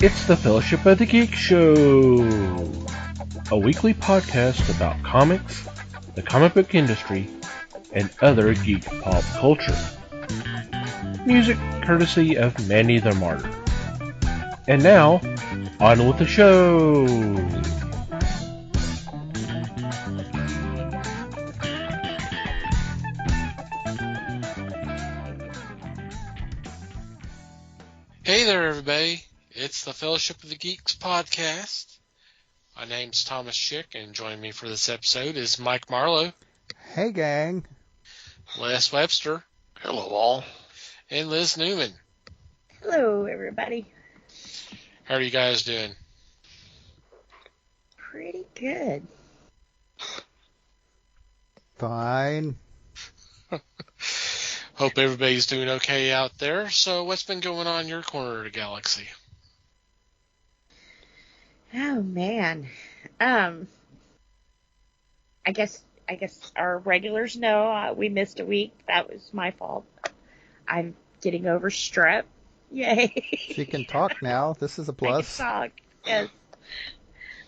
It's the Fellowship of the Geek Show, a weekly podcast about comics, the comic book industry, and other geek pop culture. Music courtesy of Manny the Martyr. And now, on with the show! Hey there, everybody. It's the Fellowship of the Geeks podcast. My name's Thomas Schick, and joining me for this episode is Mike Marlowe. Hey, gang. Les Webster. Hello, all. And Liz Newman. Hello, everybody. How are you guys doing? Pretty good. Fine. Hope everybody's doing okay out there. So what's been going on in your corner of the galaxy? Oh, man. I guess our regulars know we missed a week. That was my fault. I'm getting over strep. Yay. She can talk now. This is a plus. I can talk,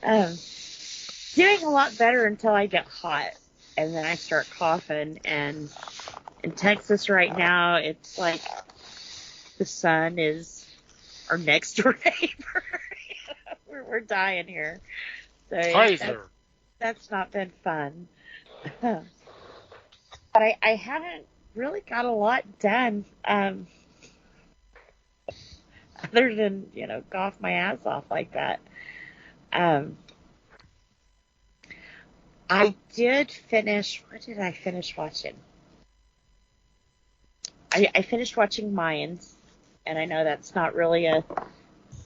yes. Doing a lot better until I get hot. And then I start coughing. And in Texas right now, it's like the sun is our next door neighbor. We're dying here. So that's not been fun. But I haven't really got a lot done. Other than, cough my ass off like that. I did finish, what did I finish watching? I finished watching Mayans, and I know that's not really a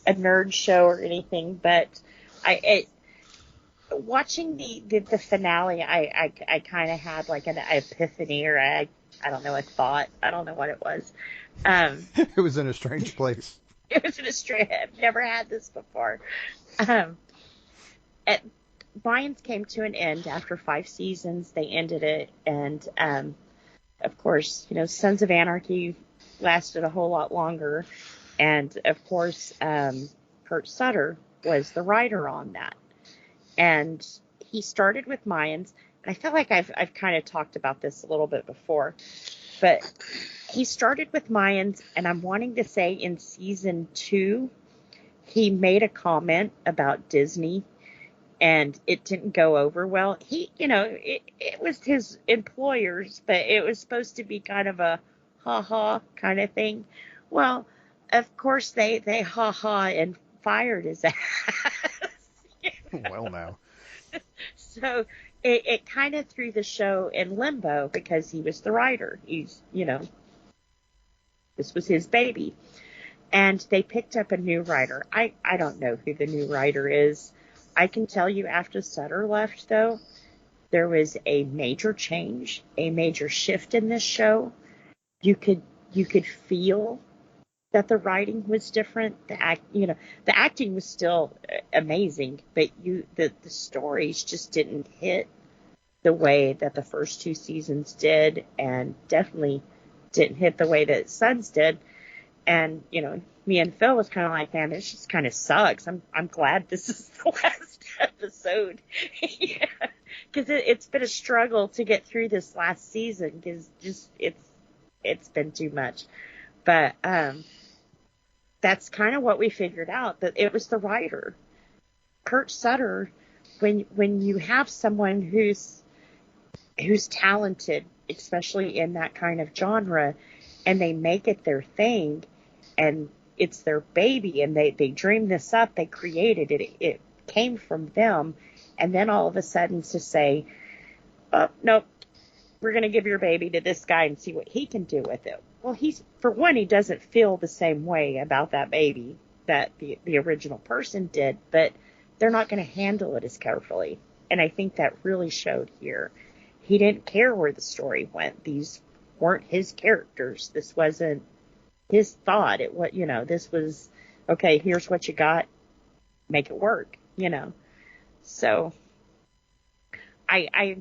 nerd show or anything, but watching the finale, I kind of had like an epiphany, or I don't know, a thought. I don't know what it was. It was in a strange place. It was in a strange. I've never had this before. Mayans came to an end after 5 seasons. They ended it, and of course, Sons of Anarchy lasted a whole lot longer. And, of course, Kurt Sutter was the writer on that. And he started with Mayans. And I feel like I've kind of talked about this a little bit before. But he started with Mayans, and I'm wanting to say in season 2, he made a comment about Disney, and it didn't go over well. It was his employers, but it was supposed to be kind of a ha-ha kind of thing. Well, of course, they ha-ha and fired his ass. Well, now. So it kind of threw the show in limbo because he was the writer. This was his baby. And they picked up a new writer. I don't know who the new writer is. I can tell you after Sutter left, though, there was a major change, a major shift in this show. You could feel that the writing was different. The acting was still amazing, but the stories just didn't hit the way that the first 2 seasons did, and definitely didn't hit the way that Sons did. And me and Phil was kind of like, man, this just kind of sucks. I'm glad this is the last episode. Yeah. Because it's been a struggle to get through this last season, because it's been too much. But that's kind of what we figured out, that it was the writer. Kurt Sutter, when you have someone who's talented, especially in that kind of genre, and they make it their thing, and it's their baby, and they dreamed this up, they created it, it came from them, and then all of a sudden to say, oh, nope, we're going to give your baby to this guy and see what he can do with it. Well, he doesn't feel the same way about that baby that the original person did, but they're not going to handle it as carefully. And I think that really showed here. He didn't care where the story went. These weren't his characters. This wasn't his thought. This was, okay, here's what you got, make it work, So I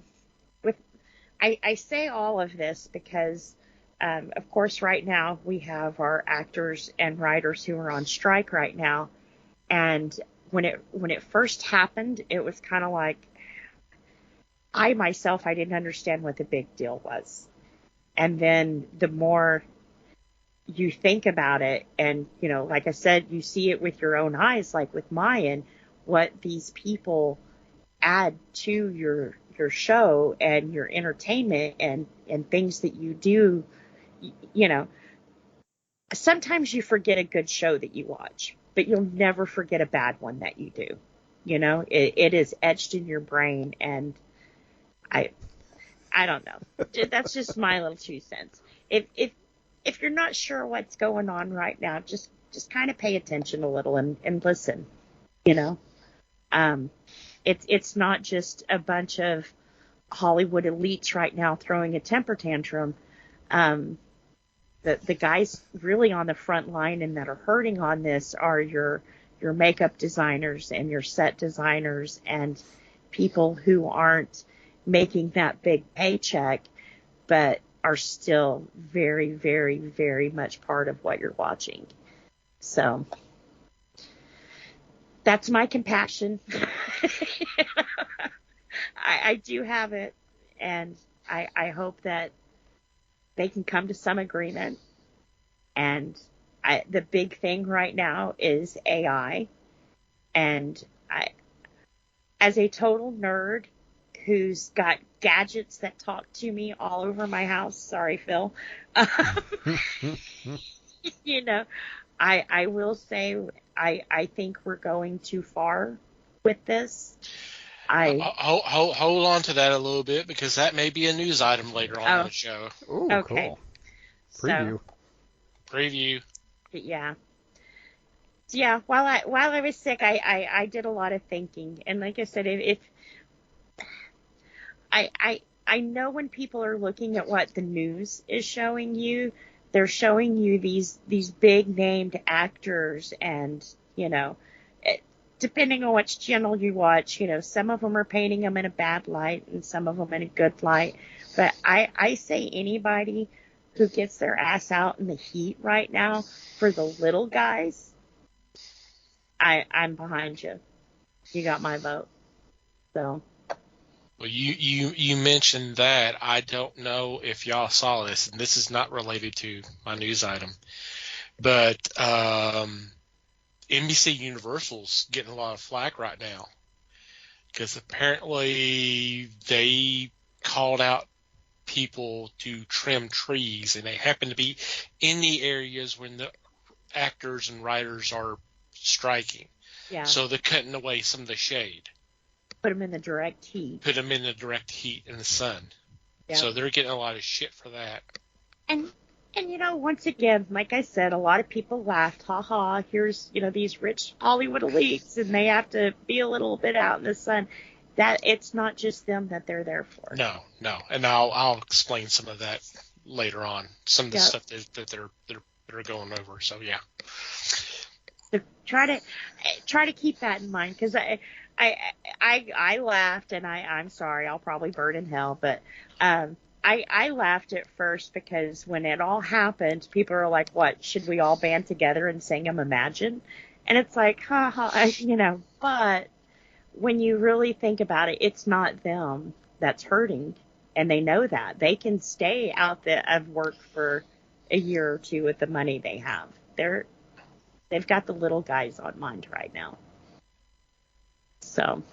say all of this because Of course, right now we have our actors and writers who are on strike right now, And when it first happened, it was kind of like, I didn't understand what the big deal was. And then the more you think about it, and, like I said, you see it with your own eyes, like with Mayan, what these people add to your show and your entertainment and things that you do. Sometimes you forget a good show that you watch, but you'll never forget a bad one that you do. It is etched in your brain, and I don't know. That's just my little 2 cents. If you're not sure what's going on right now, just kind of pay attention a little and listen. It's not just a bunch of Hollywood elites right now throwing a temper tantrum. The guys really on the front line and that are hurting on this are your makeup designers and your set designers and people who aren't making that big paycheck, but are still very, very, very much part of what you're watching. So that's my compassion. I do have it, and I hope that they can come to some agreement. And the big thing right now is AI. And as a total nerd who's got gadgets that talk to me all over my house, sorry, Phil, I will say I think we're going too far with this. Hold on to that a little bit, because that may be a news item later on in the show. Ooh, okay. Cool. Preview. Yeah. Yeah. While I was sick, I did a lot of thinking, and like I said, if I know when people are looking at what the news is showing you, they're showing you these big named actors, and depending on which channel you watch, some of them are painting them in a bad light and some of them in a good light. But I say anybody who gets their ass out in the heat right now for the little guys, I'm behind you. You got my vote. So. Well, you mentioned that. I don't know if y'all saw this, and this is not related to my news item, but NBC Universal's getting a lot of flack right now because apparently they called out people to trim trees, and they happen to be in the areas when the actors and writers are striking. Yeah. So they're cutting away some of the shade. Put them in the direct heat. Put them in the direct heat in the sun. Yeah. So they're getting a lot of shit for that. And once again, like I said, a lot of people laughed. Ha ha, here's, these rich Hollywood elites, and they have to be a little bit out in the sun. That it's not just them that they're there for. No. And I'll explain some of that later on. Some of the stuff that they're going over. So yeah. So try to keep that in mind, because I laughed, and I'm sorry, I'll probably burn in hell, but I laughed at first because when it all happened, people are like, what, should we all band together and sing them Imagine? And it's like, ha ha, but when you really think about it, it's not them that's hurting, and they know that. They can stay out of work for a year or two with the money they have. They've got the little guys on mind right now. So,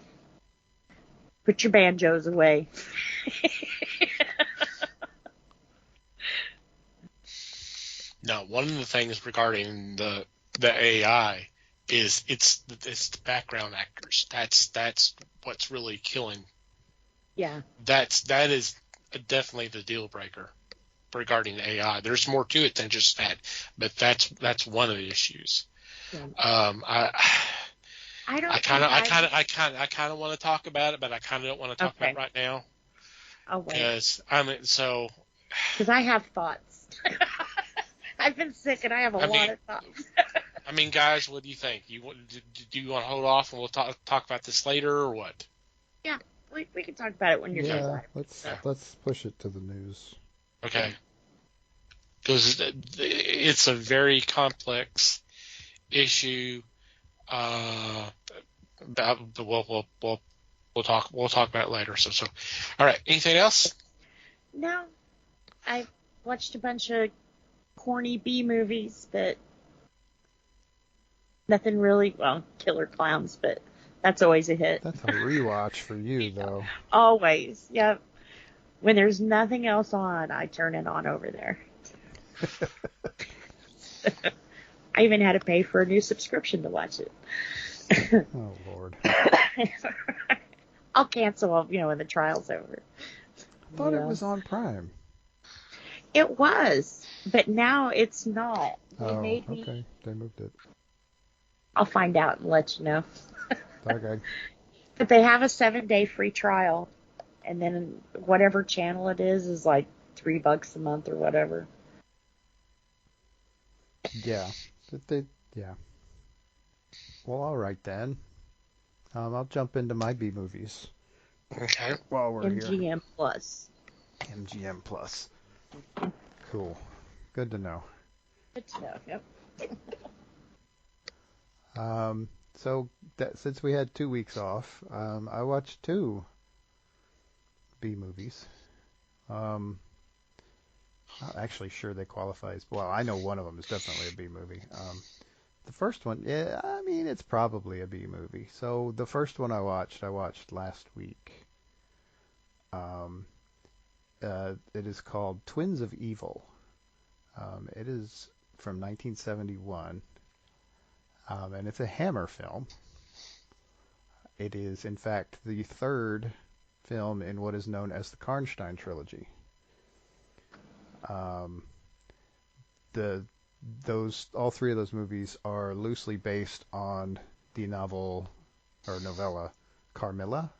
put your banjos away. Now, one of the things regarding the AI is it's the background actors. That's what's really killing. Yeah. That is definitely the deal breaker regarding AI. There's more to it than just that, but that's one of the issues. Yeah. I kind of want to talk about it, but I kind of don't want to talk about it right now. Oh wait. Because I have thoughts. I've been sick and I have a lot of thoughts. I mean, guys, what do you think? Do you want to hold off and we'll talk about this later, or what? Yeah, we can talk about it when you're done. Let's push it to the news. Okay. Because it's a very complex issue. Uh, we'll talk about it later. So, all right. Anything else? No, I watched a bunch of corny B movies, but nothing really. Well, Killer Clowns, but that's always a hit. That's a rewatch for you, though. Always, yep. When there's nothing else on, I turn it on over there. I even had to pay for a new subscription to watch it. Oh, Lord. I'll cancel, when the trial's over. I thought it was on Prime. It was, but now it's not. Okay. They moved it. I'll find out and let you know. Okay. But they have a 7-day free trial, and then whatever channel it is like $3 a month or whatever. Yeah. Yeah. Well, all right then. I'll jump into my B movies Okay. while we're here. MGM Plus. MGM Plus. Cool. Good to know. Good to know. Yep. So since we had 2 weeks off, I watched 2 B movies. I'm not actually sure they qualify as, well, I know one of them is definitely a B movie. The first one, yeah, I mean, it's probably a B movie. So the first one I watched last week. It is called Twins of Evil. It is from 1971, and it's a Hammer film. It is, in fact, the third film in what is known as the Karnstein trilogy. All 3 of those movies are loosely based on the novel or novella Carmilla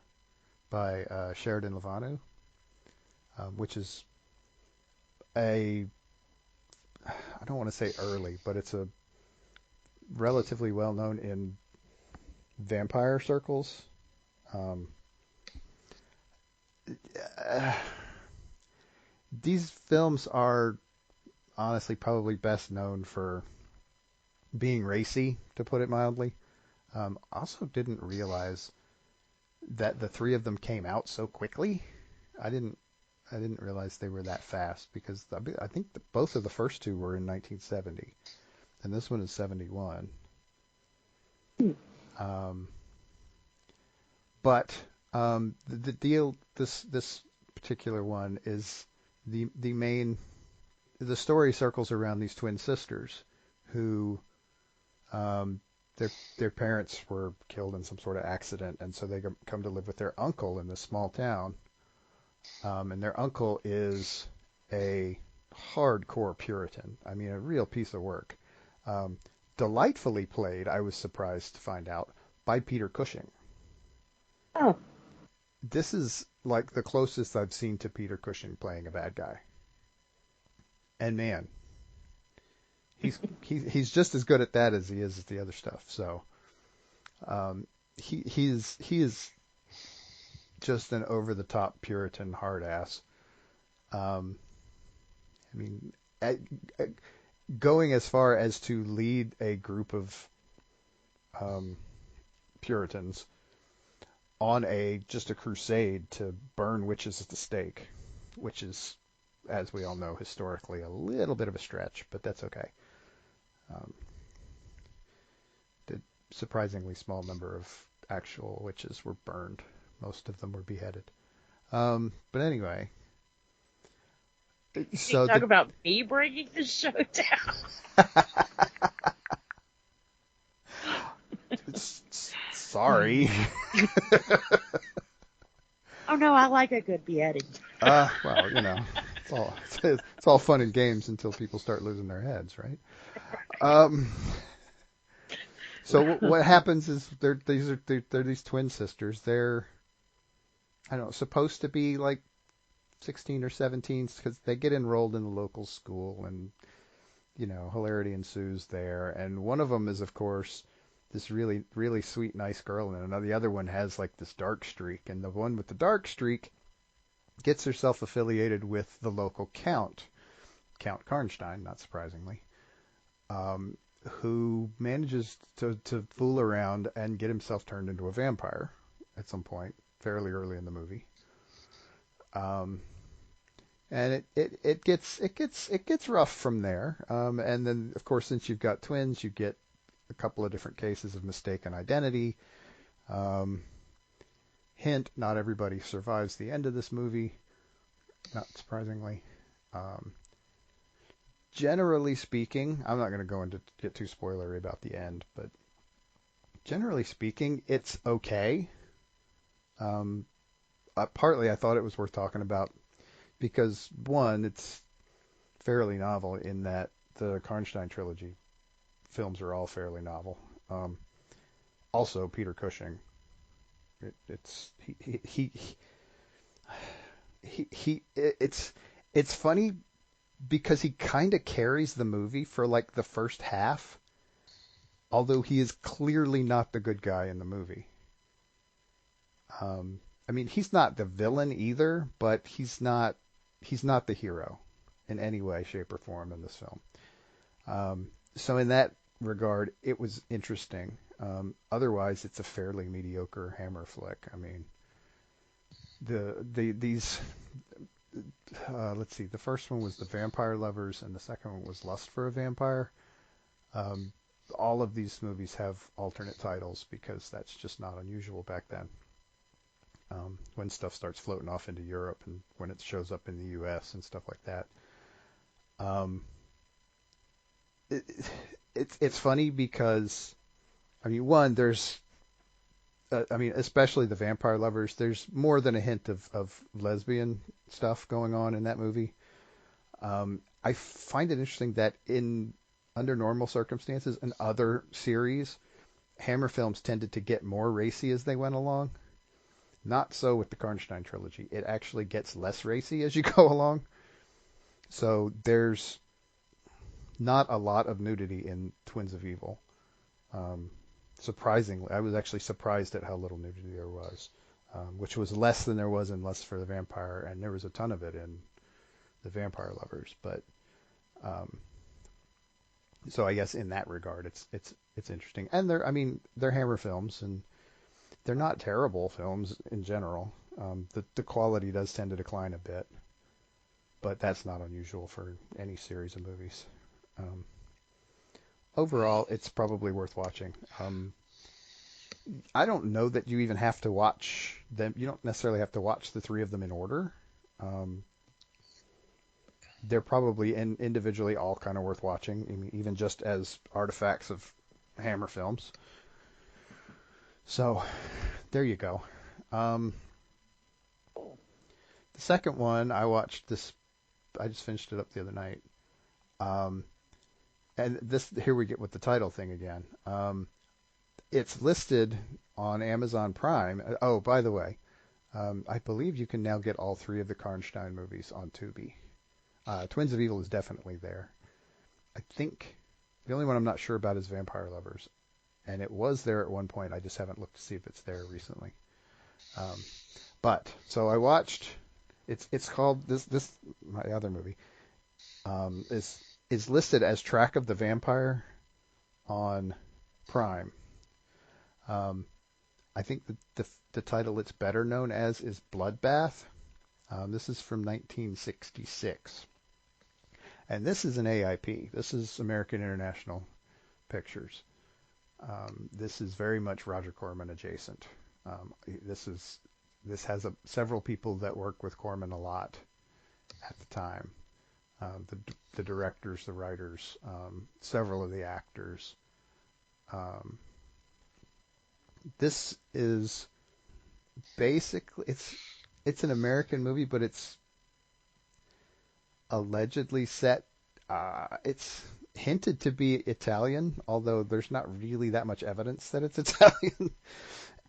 by Sheridan LeVanu, which is I don't want to say early, but it's a relatively well known in vampire circles. These films are honestly probably best known for being racy, to put it mildly. Also didn't realize that the 3 of them came out so quickly. I didn't realize they were that fast, because I think both of the first 2 were in 1970, and this one is 71. But the deal, this particular one is the story circles around these twin sisters who their parents were killed in some sort of accident, and so they come to live with their uncle in this small town. And their uncle is a hardcore Puritan. I mean, a real piece of work. Delightfully played, I was surprised to find out, by Peter Cushing. Oh. This is like the closest I've seen to Peter Cushing playing a bad guy. And man, he's just as good at that as he is at the other stuff. So he is just an over the top Puritan hard ass. I mean, going as far as to lead a group of Puritans on just a crusade to burn witches at the stake, which is, as we all know, historically a little bit of a stretch, but that's okay. The surprisingly small number of actual witches were burned. Most of them were beheaded. But anyway. So you talk about me bringing the show down. Sorry. Oh no, I like a good beheading. Well, it's all fun and games until people start losing their heads, right? So what happens is they're these twin sisters. They're, I don't know, supposed to be like 16 or 17 because they get enrolled in the local school, and hilarity ensues there. And one of them is, of course, this really, really sweet, nice girl, and the other one has like this dark streak. And the one with the dark streak gets herself affiliated with the local Count Karnstein, not surprisingly, who manages to fool around and get himself turned into a vampire at some point, fairly early in the movie. And it gets rough from there. And then, of course, since you've got twins, you get a couple of different cases of mistaken identity. Hint, not everybody survives the end of this movie, not surprisingly. Generally speaking, I'm not going to go into get too spoilery about the end, but generally speaking, it's okay. Partly, I thought it was worth talking about because, one, it's fairly novel in that the Karnstein trilogy films are all fairly novel. Also, Peter Cushing. It's funny because he kind of carries the movie for like the first half, although he is clearly not the good guy in the movie. I mean, he's not the villain either, but he's not the hero in any way, shape, or form in this film. So in that regard, it was interesting. Otherwise, it's a fairly mediocre Hammer flick. I mean, these let's see. The first one was The Vampire Lovers, and the second one was Lust for a Vampire. All of these movies have alternate titles because that's just not unusual back then. When stuff starts floating off into Europe and when it shows up in the U.S. and stuff like that. It's funny because, I mean, one, there's, I mean, especially The Vampire Lovers, there's more than a hint of lesbian stuff going on in that movie. I find it interesting that under normal circumstances in other series, Hammer films tended to get more racy as they went along. Not so with the Karnstein trilogy. It actually gets less racy as you go along. So there's not a lot of nudity in Twins of Evil. Surprisingly, I was actually surprised at how little nudity there was, which was less than there was in Lust for the Vampire, and there was a ton of it in The Vampire Lovers. But so I guess in that regard, it's interesting. And they're Hammer films, and they're not terrible films in general. The quality does tend to decline a bit, but that's not unusual for any series of movies. Overall, it's probably worth watching. I don't know that you even have to watch them. You don't necessarily have to watch the three of them in order. They're probably individually all kind of worth watching, I mean, even just as artifacts of Hammer films. So, there you go. The second one, I watched this. I just finished it up the other night. And here we get with the title thing again. It's listed on Amazon Prime. Oh, by the way, I believe you can now get all three of the Karnstein movies on Tubi. Twins of Evil is definitely there. I think the only one I'm not sure about is Vampire Lovers. And it was there at one point. I just haven't looked to see if it's there recently. So I watched. It's called this. My other movie is listed as Track of the Vampire on Prime. I think the title it's better known as is Bloodbath. This is from 1966, and this is an AIP. This is American International Pictures. This is very much Roger Corman adjacent. This has several people that work with Corman a lot at the time. The directors, the writers, several of the actors. This is basically it's an American movie, but it's allegedly set. It's hinted to be Italian, although there's not really that much evidence that it's Italian.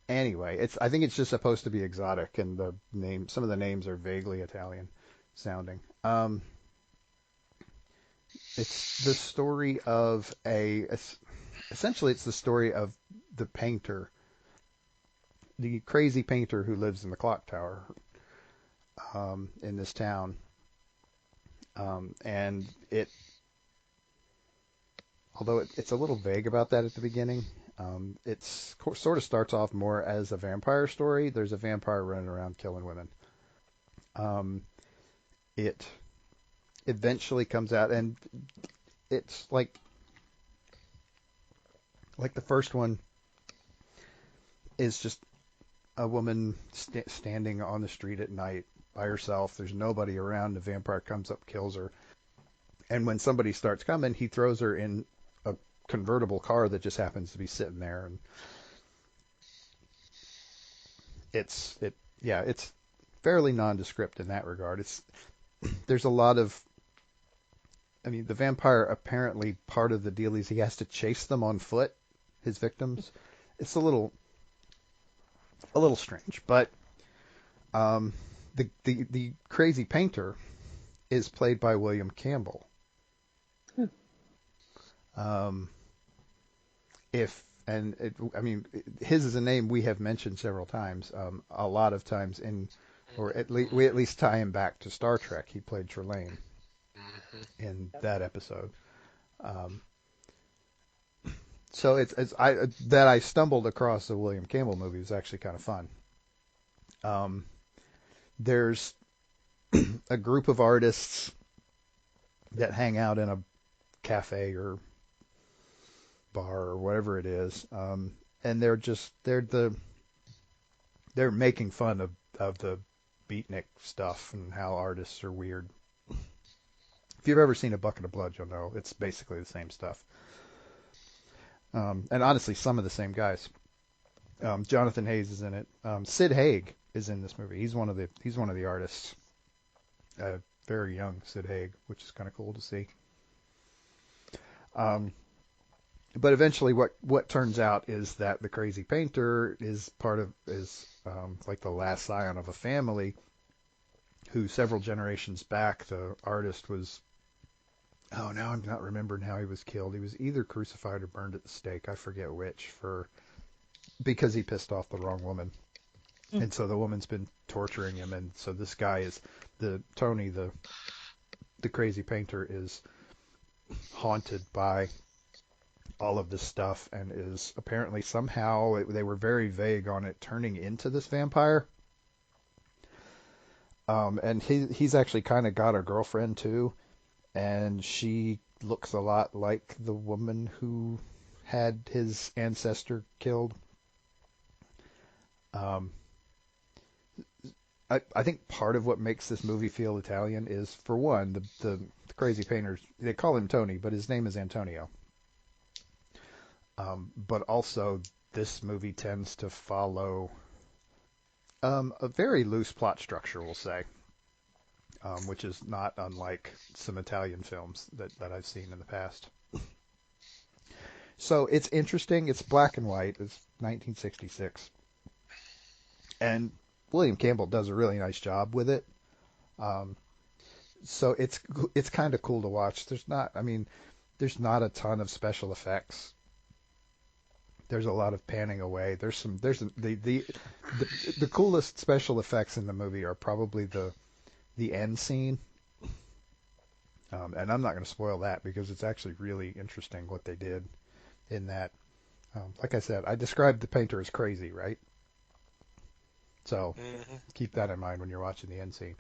Anyway, I think it's just supposed to be exotic, and some of the names are vaguely Italian sounding. It's the story of essentially it's the story of the painter, the crazy painter who lives in the clock tower in this town. And it although it's a little vague about that at the beginning. Sort of starts off more as a vampire story. There's a vampire running around killing women. It eventually comes out, and it's like the first one is just a woman standing on the street at night by herself. There's nobody around. The vampire comes up, kills her, and when somebody starts coming, he throws her in a convertible car that just happens to be sitting there, and it's fairly nondescript in that regard. There's a lot of, I mean, the vampire, apparently part of the deal is he has to chase them on foot, his victims. It's a little strange, but the crazy painter is played by William Campbell. His is a name we have mentioned several times, a lot of times we at least tie him back to Star Trek. He played Trelane in that episode. So I stumbled across the William Campbell movie is actually kind of fun. There's a group of artists that hang out in a cafe or bar or whatever it is, and they're making fun of the beatnik stuff and how artists are weird. If you've ever seen A Bucket of Blood, you'll know it's basically the same stuff. And honestly, some of the same guys. Jonathan Hayes is in it. Sid Haig is in this movie. He's one of the artists. Very young Sid Haig, which is kind of cool to see. But eventually, what turns out is that the crazy painter is like the last scion of a family who several generations back the artist was. Oh, now I'm not remembering how he was killed. He was either crucified or burned at the stake. I forget which, because he pissed off the wrong woman. And so the woman's been torturing him, and so this guy is Tony, the crazy painter, is haunted by all of this stuff and is apparently somehow, they were very vague on it, turning into this vampire. And he's actually kind of got a girlfriend too. And she looks a lot like the woman who had his ancestor killed. I think part of what makes this movie feel Italian is, for one, the crazy painters, they call him Tony, but his name is Antonio. But also, this movie tends to follow a very loose plot structure, we'll say. Which is not unlike some Italian films that I've seen in the past. So it's interesting. It's black and white. It's 1966. And William Campbell does a really nice job with it. So it's kind of cool to watch. There's not a ton of special effects. There's a lot of panning away. The coolest special effects in the movie are probably the end scene, and I'm not going to spoil that because it's actually really interesting what they did in that. Like I said, I described the painter as crazy, right? So keep that in mind when you're watching the end scene.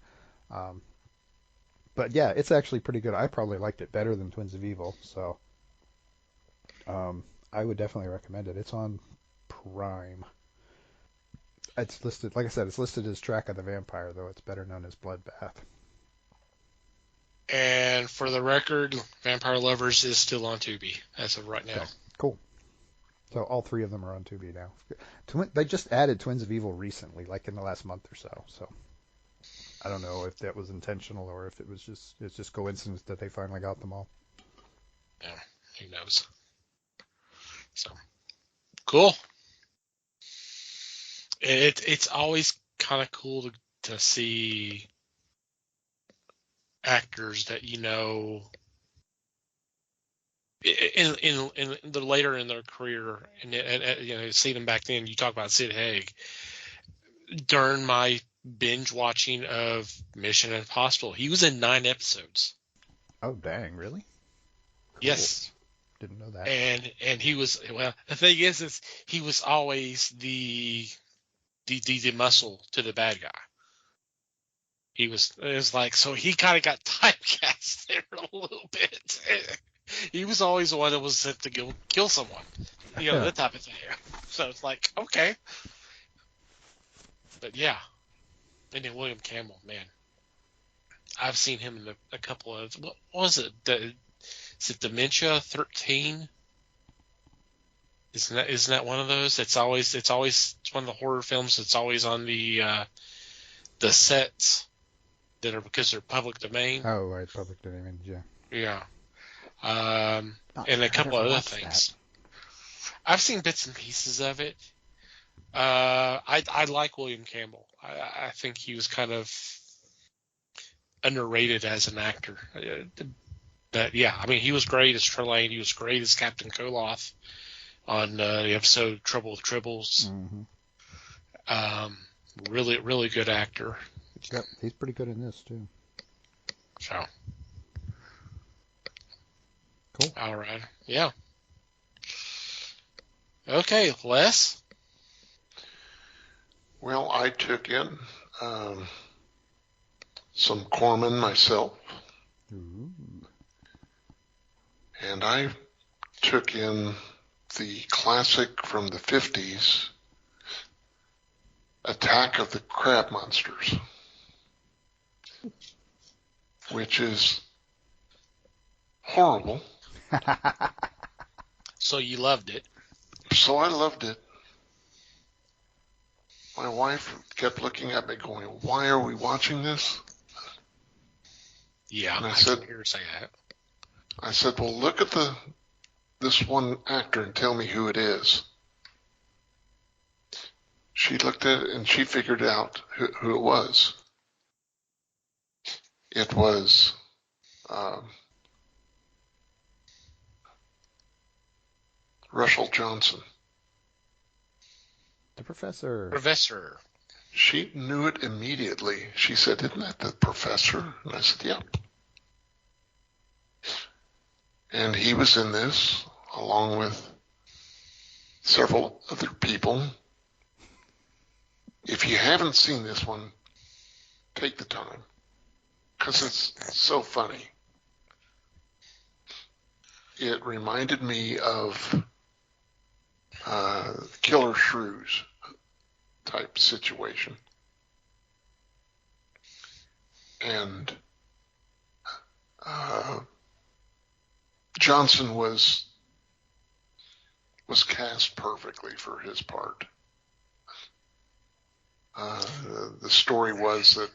But yeah, it's actually pretty good. I probably liked it better than Twins of Evil, so I would definitely recommend it. It's on Prime. It's listed, like I said, it's listed as Track of the Vampire, though it's better known as Bloodbath. And for the record, Vampire Lovers is still on Tubi as of right now. Okay, cool. So all three of them are on Tubi now. They just added Twins of Evil recently, like in the last month or so. So I don't know if that was intentional or if it's just coincidence that they finally got them all. Yeah, who knows? So cool. It's always kind of cool to see actors that in the later in their career, and see them back then. You talk about Sid Haig. During my binge watching of Mission Impossible, he was in 9 episodes. Oh dang, really? Cool. Yes. Didn't know that. And he was, well, the thing is he was always the muscle to the bad guy. It was like, so he kind of got typecast there a little bit. He was always the one that was sent to go kill someone, that type of thing. So it's like, okay. But yeah. And then William Campbell, man. I've seen him in a couple of, what was it? Is it Dementia 13? Isn't that one of those? It's one of the horror films that's always on the sets that are, because they're public domain. Oh, right, public domain, yeah. Yeah. And a couple of other things. I've seen bits and pieces of it. I like William Campbell. I think he was kind of underrated as an actor. But yeah, I mean, he was great as Trelane. He was great as Captain Koloth on the episode Trouble with Tribbles. Mm-hmm. Really, really good actor. Yep, he's pretty good in this too. So. Cool. All right. Yeah. Okay, Les? Well, I took in some Corman myself. Ooh. And I took in the classic from the 50s, Attack of the Crab Monsters, which is horrible. So you loved it. So I loved it. My wife kept looking at me going, "Why are we watching this?" Yeah, and I can hear her say that. I said, "Well, look at this one actor and tell me who it is." She looked at it and she figured out who it was. It was Russell Johnson. The Professor. Professor. She knew it immediately. She said, "Isn't that the Professor?" And I said, "Yeah." And he was in this along with several other people. If you haven't seen this one, take the time, because it's so funny. It reminded me of Killer Shrews type situation. And Johnson was cast perfectly for his part. The story was that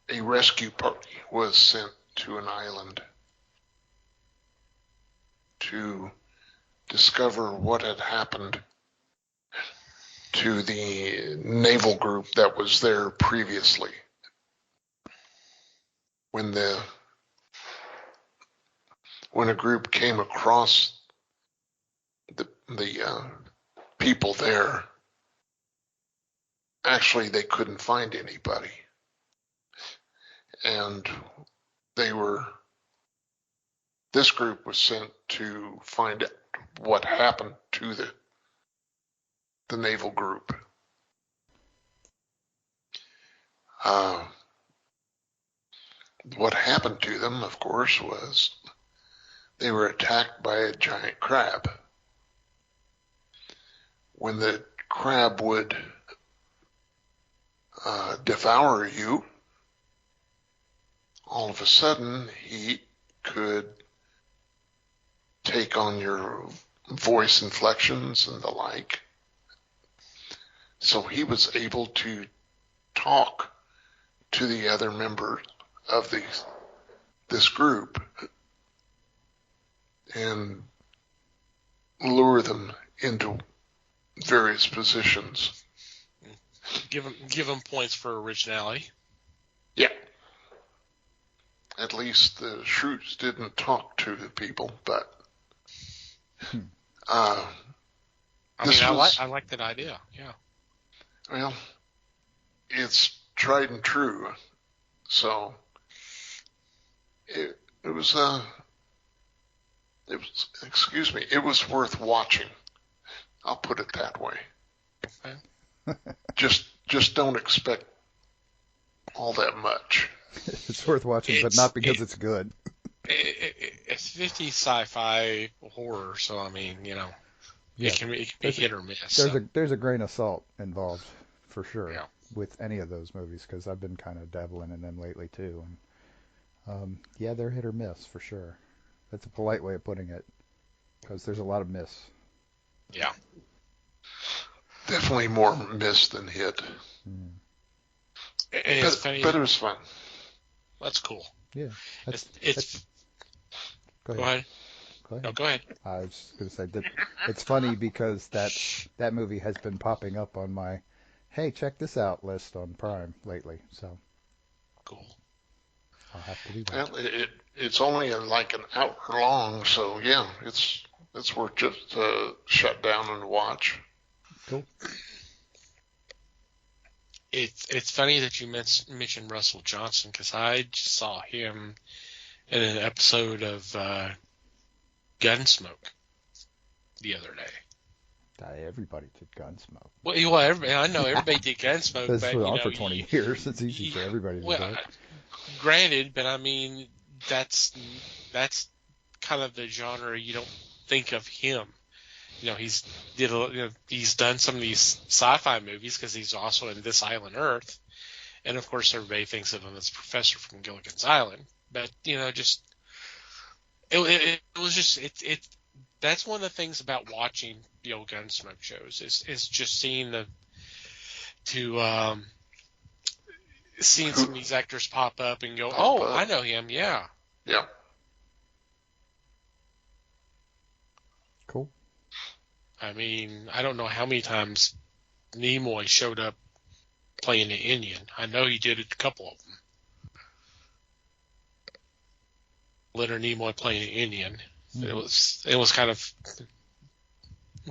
a rescue party was sent to an island to discover what had happened to the naval group that was there previously. When a group came across the people there, actually they couldn't find anybody, and this group was sent to find out what happened to the naval group. What happened to them, of course, was they were attacked by a giant crab. When the crab would devour you, all of a sudden he could take on your voice inflections and the like. So he was able to talk to the other members of this group and lure them into various positions. Give them points for originality. Yeah. At least the shrews didn't talk to the people, but I like that idea. Yeah. Well, it's tried and true, so it was it was worth watching. I'll put it that way. Okay. Just don't expect all that much. It's worth watching, but not because it's good. It's 50 sci-fi horror, so I mean, Yeah, it can be hit or miss. there's a grain of salt involved for sure Yeah. with any of those movies because I've been kind of dabbling in them lately too. And yeah, they're hit or miss for sure. That's a polite way of putting it because there's a lot of miss. Yeah. Definitely more miss than hit. Mm. And it's funny. But it was fun. That's cool. Yeah. Go ahead. Go ahead. No, go ahead. I was just going to say that it's funny because that movie has been popping up on my hey, check this out list on Prime lately. So Cool. I'll have to do that. Well, it's only like an hour long, so yeah, it's worth just shut down and watch. Cool. It's funny that you mentioned Russell Johnson because I just saw him in an episode of Gunsmoke the other day. Everybody did Gunsmoke. Well, I know everybody did Gunsmoke, That's but been on for 20 years. It's easy for everybody to do. Granted, but I mean that's kind of the genre you don't think of him. He's done some of these sci-fi movies because he's also in This Island Earth, and of course everybody thinks of him as Professor from Gilligan's Island. But it was just that's one of the things about watching the old Gunsmoke shows is just seeing seeing some of these actors pop up and go, I know him, yeah. Yeah. Cool. I mean, I don't know how many times Nimoy showed up playing the Indian. I know he did a couple of them. Leonard Nimoy playing the Indian. Mm-hmm. It was kind of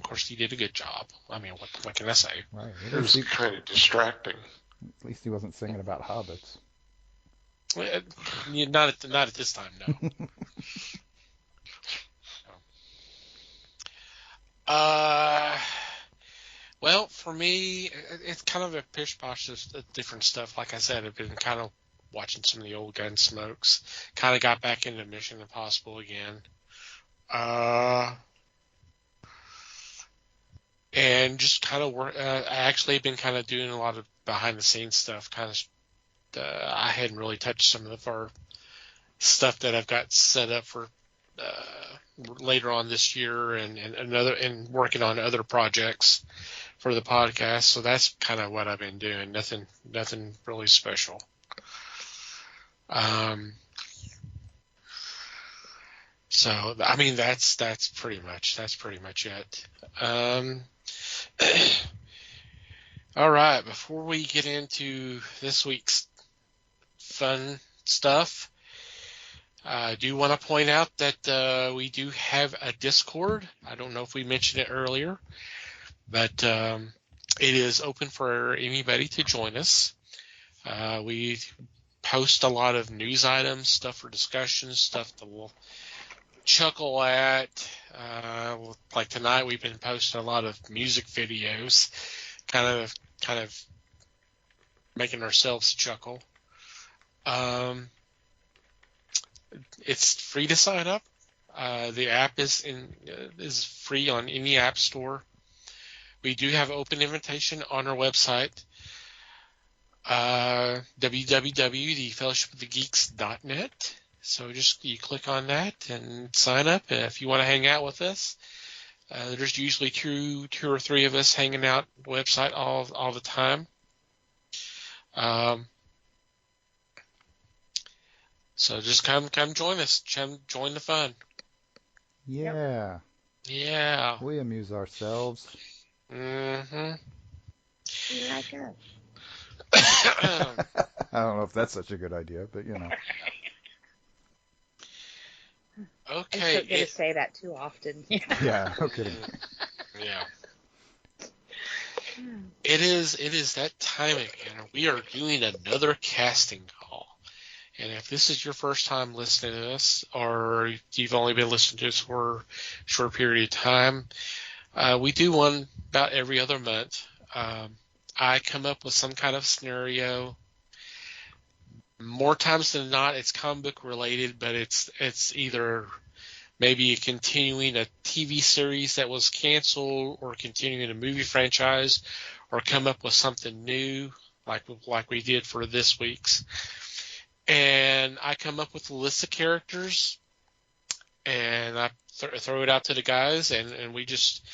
course, he did a good job. I mean, what can I say? Right. It was kind of distracting. At least he wasn't singing about hobbits. Well, not at this time, no. Well, for me, it's kind of a pish-posh of different stuff. Like I said, I've been kind of watching some of the old Gunsmokes. Kind of got back into Mission Impossible again. And just kind of work. I actually been kind of doing a lot of behind-the-scenes stuff. I hadn't really touched some of our stuff that I've got set up for later on this year, and working on other projects for the podcast. So that's kind of what I've been doing. Nothing really special. So I mean that's pretty much it. All right, before we get into this week's fun stuff, I do want to point out that we do have a Discord. I don't know if we mentioned it earlier, but it is open for anybody to join us. We post a lot of news items, stuff for discussion, stuff that we'll chuckle at. Like tonight, we've been posting a lot of music videos, kind of making ourselves chuckle. It's free to sign up. The app is free on any app store. We do have open invitation on our website, www.thefellowshipofthegeeks.net. So you click on that and sign up. And if you want to hang out with us, there's usually two or three of us hanging out on the website all the time. So just come join us. Join the fun. Yeah. Yeah. We amuse ourselves. Mm-hmm. You like us. I don't know if that's such a good idea, but you know. Okay. I'm going to say that too often. Yeah, no kidding. Yeah. It is that time again. We are doing another casting call. And if this is your first time listening to us, or you've only been listening to us for a short period of time, we do one about every other month. I come up with some kind of scenario. More times than not, it's comic book related, but it's either maybe continuing a TV series that was canceled, or continuing a movie franchise, or come up with something new, like we did for this week's. And I come up with a list of characters, and I throw it out to the guys, and we just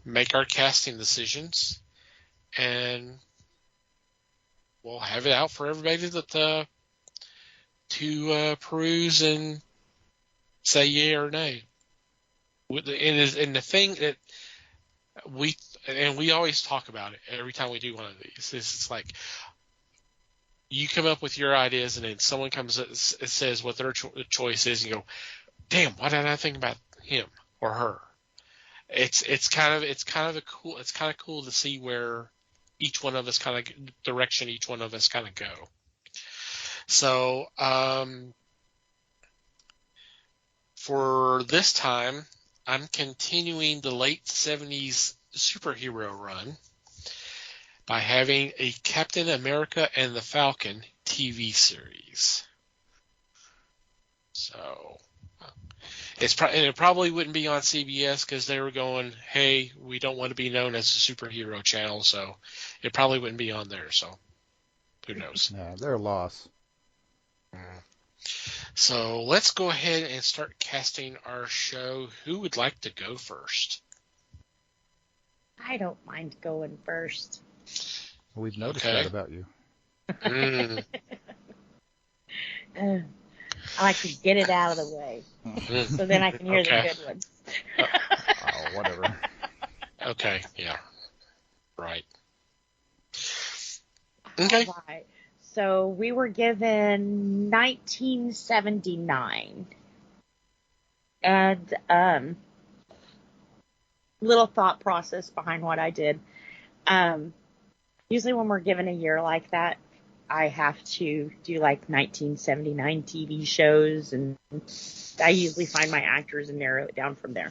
make our casting decisions, and we'll have it out for everybody to peruse and say yay or nay. And the thing that we always talk about it every time we do one of these is, it's like, you come up with your ideas, and then someone comes and says what their choice is, and you go, damn, why didn't I think about him or her? It's kind of cool to see where each one of us direction each one of us kind of go. So for this time, I'm continuing the late 70s superhero run by having a Captain America and the Falcon TV series. So it probably wouldn't be on CBS, because they were going, hey, we don't want to be known as a superhero channel, so it probably wouldn't be on there. So who knows? Yeah, they're a loss. So let's go ahead and start casting our show. Who would like to go first? I don't mind going first. We've noticed Okay. that about you. I like to get it out of the way, so then I can hear Okay. the good ones. Oh, whatever. Okay, yeah. Right. Okay. All right. So we were given 1979. And little thought process behind what I did. Usually when we're given a year like that, I have to do like 1979 TV shows, and I usually find my actors and narrow it down from there.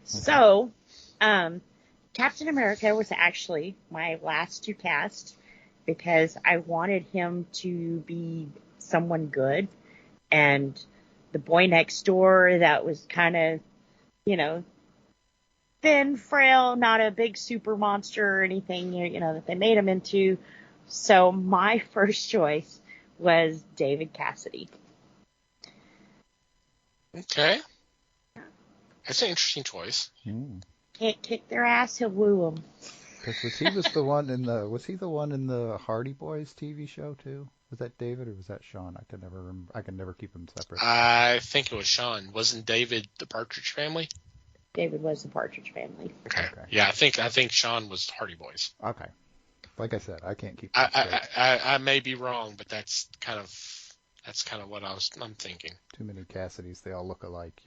So, Captain America was actually my last to cast, because I wanted him to be someone good, and the boy next door that was kind of, thin, frail, not a big super monster or anything, that they made him into. So my first choice was David Cassidy. Okay. That's an interesting choice. Can't kick their ass, he'll woo them. Because he the one in the Hardy Boys TV show too? Was that David or was that Sean? I can never remember. I can never keep them separate. I think it was Sean. Wasn't David the Partridge Family? David was the Partridge Family. Okay. Yeah, I think Sean was Hardy Boys. Okay. Like I said, I can't keep them straight. I may be wrong, but that's kind of what I'm thinking. Too many Cassidys. They all look alike,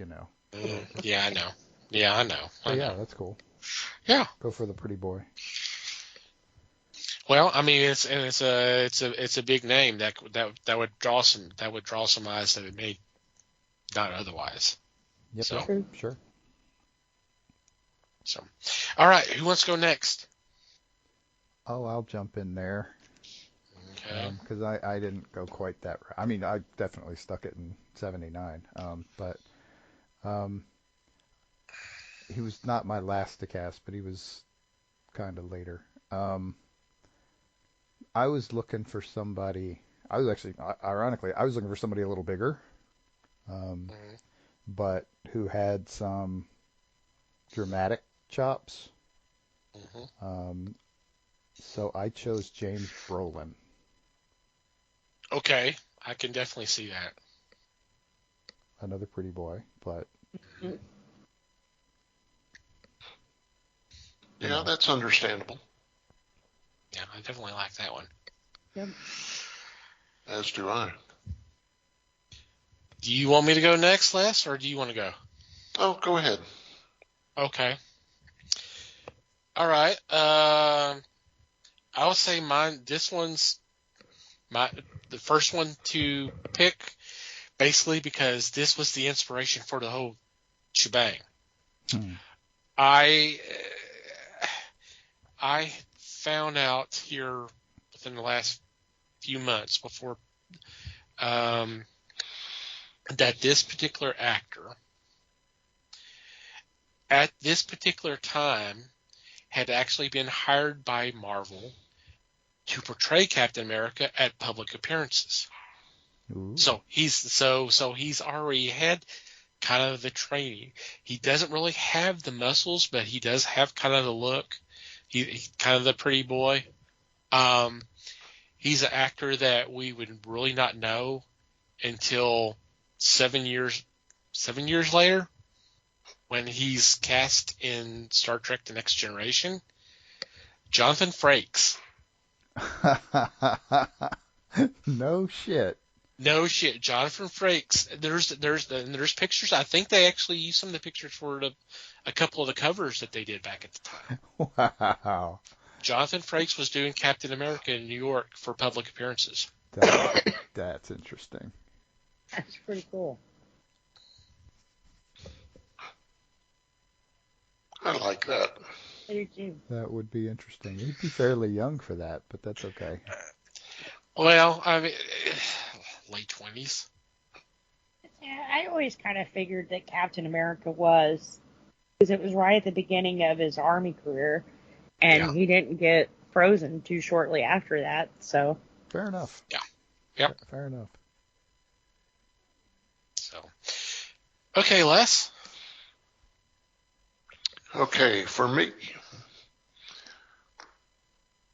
Yeah, I know. Yeah, I know. But yeah, that's cool. Yeah. Go for the pretty boy. Well, I mean, it's a big name that would draw some eyes that it may not otherwise. Yep. So. Sure. So, all right, who wants to go next? Oh, I'll jump in there. Okay. Because I didn't go quite that right. I mean, I definitely stuck it in 79. But he was not my last to cast, but he was kind of later. I was looking for somebody. I was actually, ironically, I was looking for somebody a little bigger, but who had some dramatic chops. So I chose James Brolin. Okay, I can definitely see that. Another pretty boy, but Yeah, that's understandable. Yeah, I definitely like that one. Yep. As do I. Do you want me to go next, Les, or do you want to go? Oh, go ahead. Okay. All right. I would say the first one to pick, basically because this was the inspiration for the whole shebang. I found out here within the last few months before that this particular actor at this particular time had actually been hired by Marvel to portray Captain America at public appearances. Ooh. So he's already had kind of the training. He doesn't really have the muscles, but he does have kind of the look. He's kind of the pretty boy. He's an actor that we would really not know until 7 years later, when he's cast in Star Trek: The Next Generation. Jonathan Frakes. No shit. No shit, Jonathan Frakes. There's pictures. I think they actually used some of the pictures for a couple of the covers that they did back at the time. Wow. Jonathan Frakes was doing Captain America in New York for public appearances. That's interesting. That's pretty cool. I like that. I do too. That would be interesting. He'd be fairly young for that, but that's okay. Well, I mean, late 20s. Yeah, I always kind of figured that Captain America was, because it was right at the beginning of his Army career, and he didn't get frozen too shortly after that, so. Fair enough. Yeah. Yep. Fair enough. So, okay, Les. Okay, for me,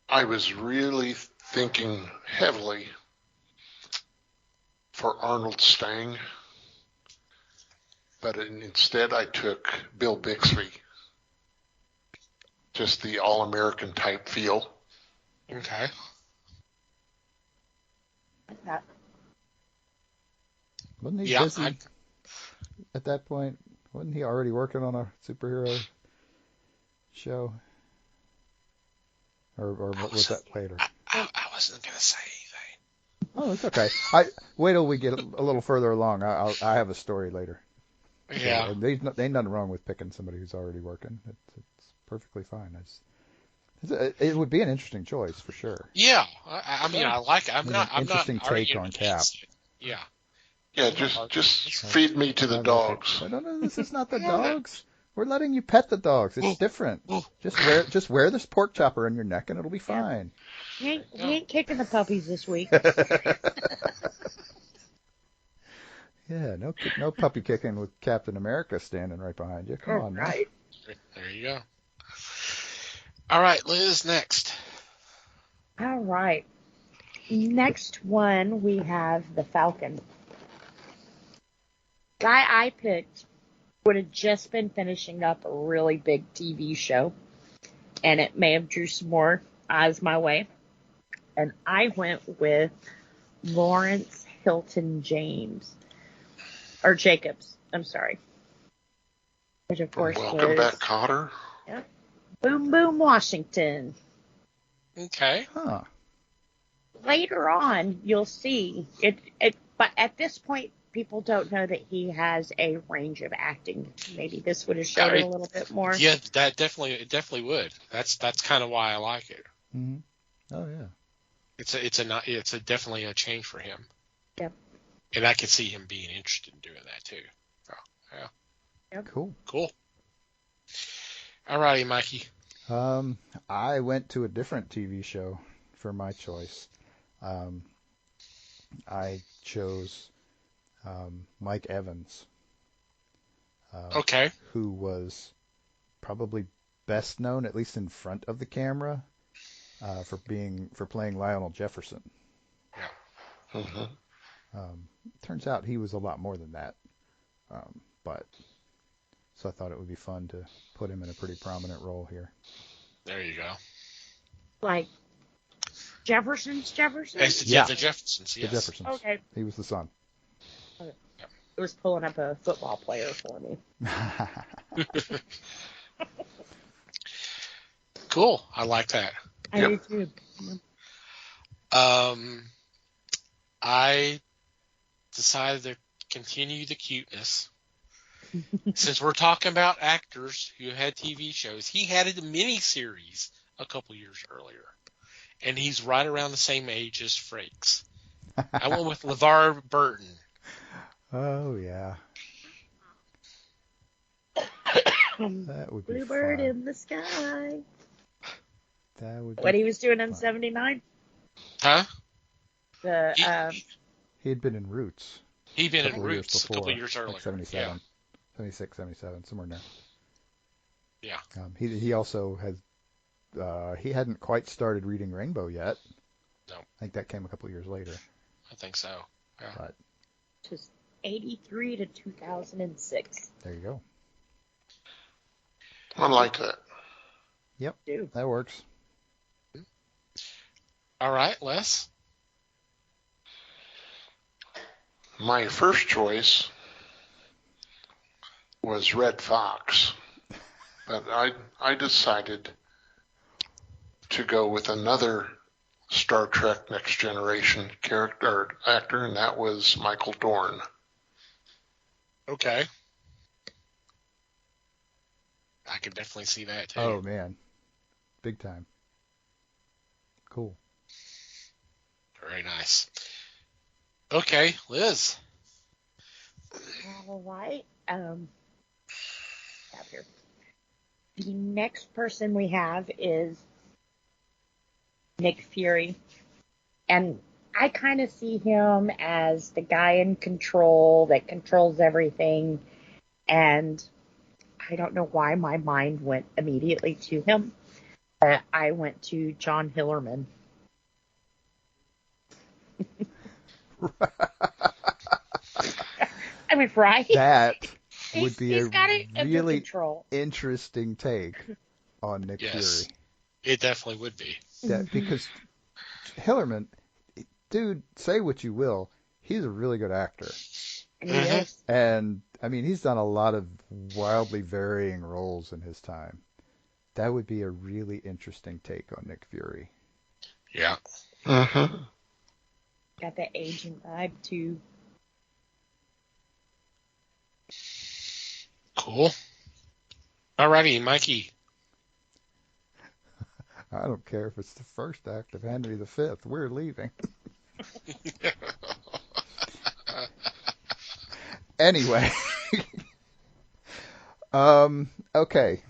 I was really thinking heavily for Arnold Stang, but instead I took Bill Bixby. Just the all-American type feel. Okay. That, Wasn't he Yeah, busy at that point? Wasn't he already working on a superhero show? Or was that later? I wasn't going to say anything. Oh, it's okay. Wait till we get a little further along. I have a story later. Yeah. So, there ain't nothing wrong with picking somebody who's already working. It's perfectly fine. It would be an interesting choice for sure. Yeah. I mean, I like it. I'm not interesting take arguing on Cap. against it. Yeah. Yeah, just feed me to the dogs. No, this is not the dogs. We're letting you pet the dogs. It's different. Just wear this pork chopper on your neck and it'll be fine. we ain't kicking the puppies this week. Yeah, no puppy kicking with Captain America standing right behind you. Come on, Right. There you go. All right, Liz, next. All right. Next one, we have the Falcon. Guy I picked would have just been finishing up a really big TV show, and it may have drew some more eyes my way. And I went with Lawrence Hilton Jacobs. I'm sorry. Which of course Welcome was back, Cotter. Boom Boom Washington. Okay. Huh. Later on, you'll see it. But at this point, people don't know that he has a range of acting. Maybe this would have showed it a little bit more. Yeah, it definitely would. That's kind of why I like it. Mm-hmm. Oh yeah. It's definitely a change for him. Yep. And I could see him being interested in doing that too. So, yeah. Yep. Cool. All righty, Mikey. I went to a different TV show for my choice. I chose Mike Evans. Okay. Who was probably best known, at least in front of the camera, for playing Lionel Jefferson. Yeah. Mm-hmm. Turns out he was a lot more than that. So I thought it would be fun to put him in a pretty prominent role here. There you go. Like Jefferson's Jefferson? Yeah, the Jeffersons, yes. The Jeffersons. Okay. He was the son. It was pulling up a football player for me. Cool. I like that. I do too. I decided to continue the cuteness. Since we're talking about actors who had TV shows, he had a mini-series a couple years earlier. And he's right around the same age as Frakes. I went with LeVar Burton. Oh, yeah. That would be Bluebird fun. in the sky. That would be What he was doing in fun. 79? Huh? He had been in Roots. He'd been in couple of years Roots a couple before, years earlier. like 77, 76, 77, somewhere in there. Yeah. He also has he hadn't quite started reading Rainbow yet. No. I think that came a couple of years later. I think so. Yeah. But Just 83 to 2006. there you go. I like that. Dude. That works. All right, Les. My first choice was Red Fox, but I decided to go with another Star Trek Next Generation character actor, and that was Michael Dorn. Okay. I could definitely see that too. Oh man, big time. Cool. Very nice. Okay, Liz. All right. Have here. The next person we have is Nick Fury. And I kind of see him as the guy in control that controls everything. And I don't know why my mind went immediately to him. But I went to John Hillerman. I mean, right? That would be He's a got it under really control. interesting take on Nick Yes. Fury. It definitely would be. That because Hillerman, dude, say what you will, he's a really good actor. Yes. And I mean, he's done a lot of wildly varying roles in his time. That would be a really interesting take on Nick Fury. Yeah. Mm-hmm. Got the agent vibe too. Cool. Alrighty, Mikey. I don't care if it's the first act of Henry V. We're leaving. Anyway. Okay.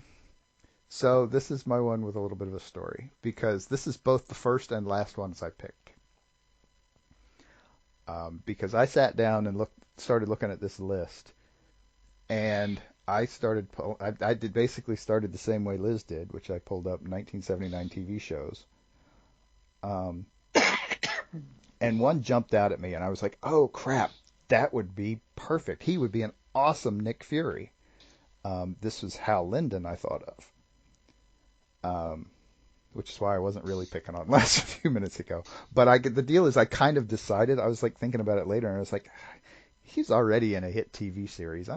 So this is my one with a little bit of a story, because this is both the first and last ones I picked. Because I sat down and started looking at this list, and I basically started the same way Liz did, which I pulled up 1979 TV shows. And one jumped out at me, and I was like, oh crap, that would be perfect. He would be an awesome Nick Fury. This was Hal Linden I thought of. Which is why I wasn't really picking on Les a few minutes ago. But the deal is I kind of decided, I was like thinking about it later, and I was like, he's already in a hit TV series.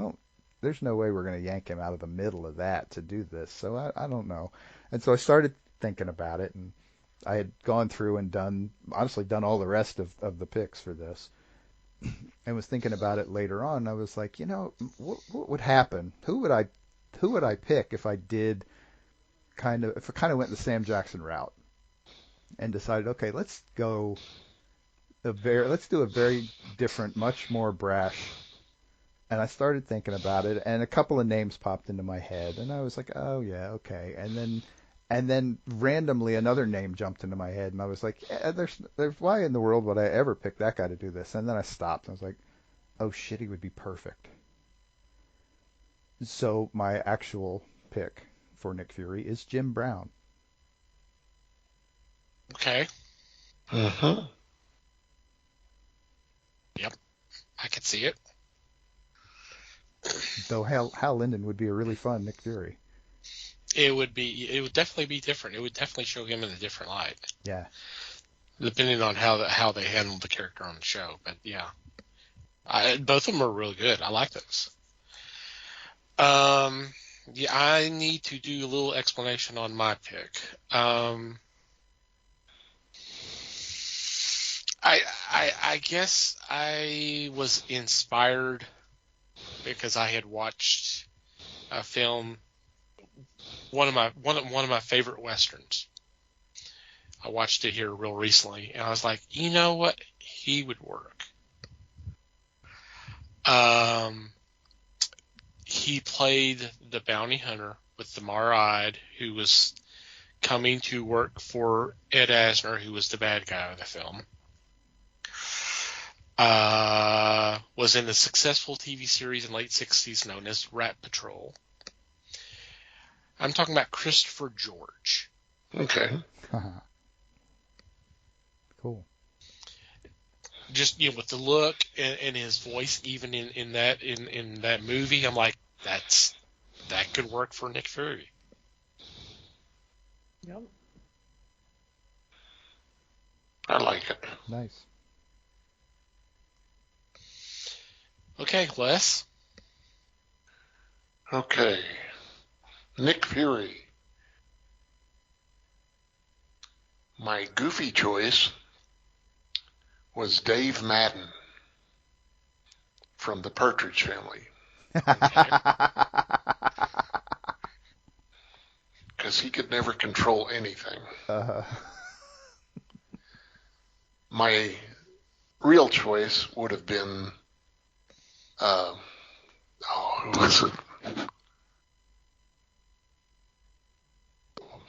There's no way we're going to yank him out of the middle of that to do this. So I don't know. And so I started thinking about it, and I had gone through and done all the rest of the picks for this. And was thinking about it later on. I was like, what would happen? Who would I pick if I went the Sam Jackson route and decided, okay, let's do a very different, much more brash. And I started thinking about it, and a couple of names popped into my head, and I was like, oh yeah, okay. And then randomly another name jumped into my head, and I was like, there's why in the world would I ever pick that guy to do this? And then I stopped, and I was like, oh shit, he would be perfect. So my actual pick for Nick Fury is Jim Brown. Okay. Mm-hmm. Yep. I could see it. Though Hal Linden would be a really fun Nick Fury. It would definitely be different. It would definitely show him in a different light. Yeah. Depending on how they handled the character on the show. But yeah. Both of them are really good. I like those. Yeah, I need to do a little explanation on my pick. I guess I was inspired because I had watched a film, one of my favorite westerns. I watched it here real recently, and I was like, you know what, he would work. He played the bounty hunter with the Mara-eyed, who was coming to work for Ed Asner, who was the bad guy of the film. Was in a successful TV series in the late 60s known as Rat Patrol. I'm talking about Christopher George. Okay. Cool. Just, with the look and his voice, even in that movie, I'm like, that could work for Nick Fury. Yep. I like it. Nice. Okay, Les. Okay. Nick Fury. My goofy choice was Dave Madden from the Partridge Family. Because he could never control anything. My real choice would have been, who was it?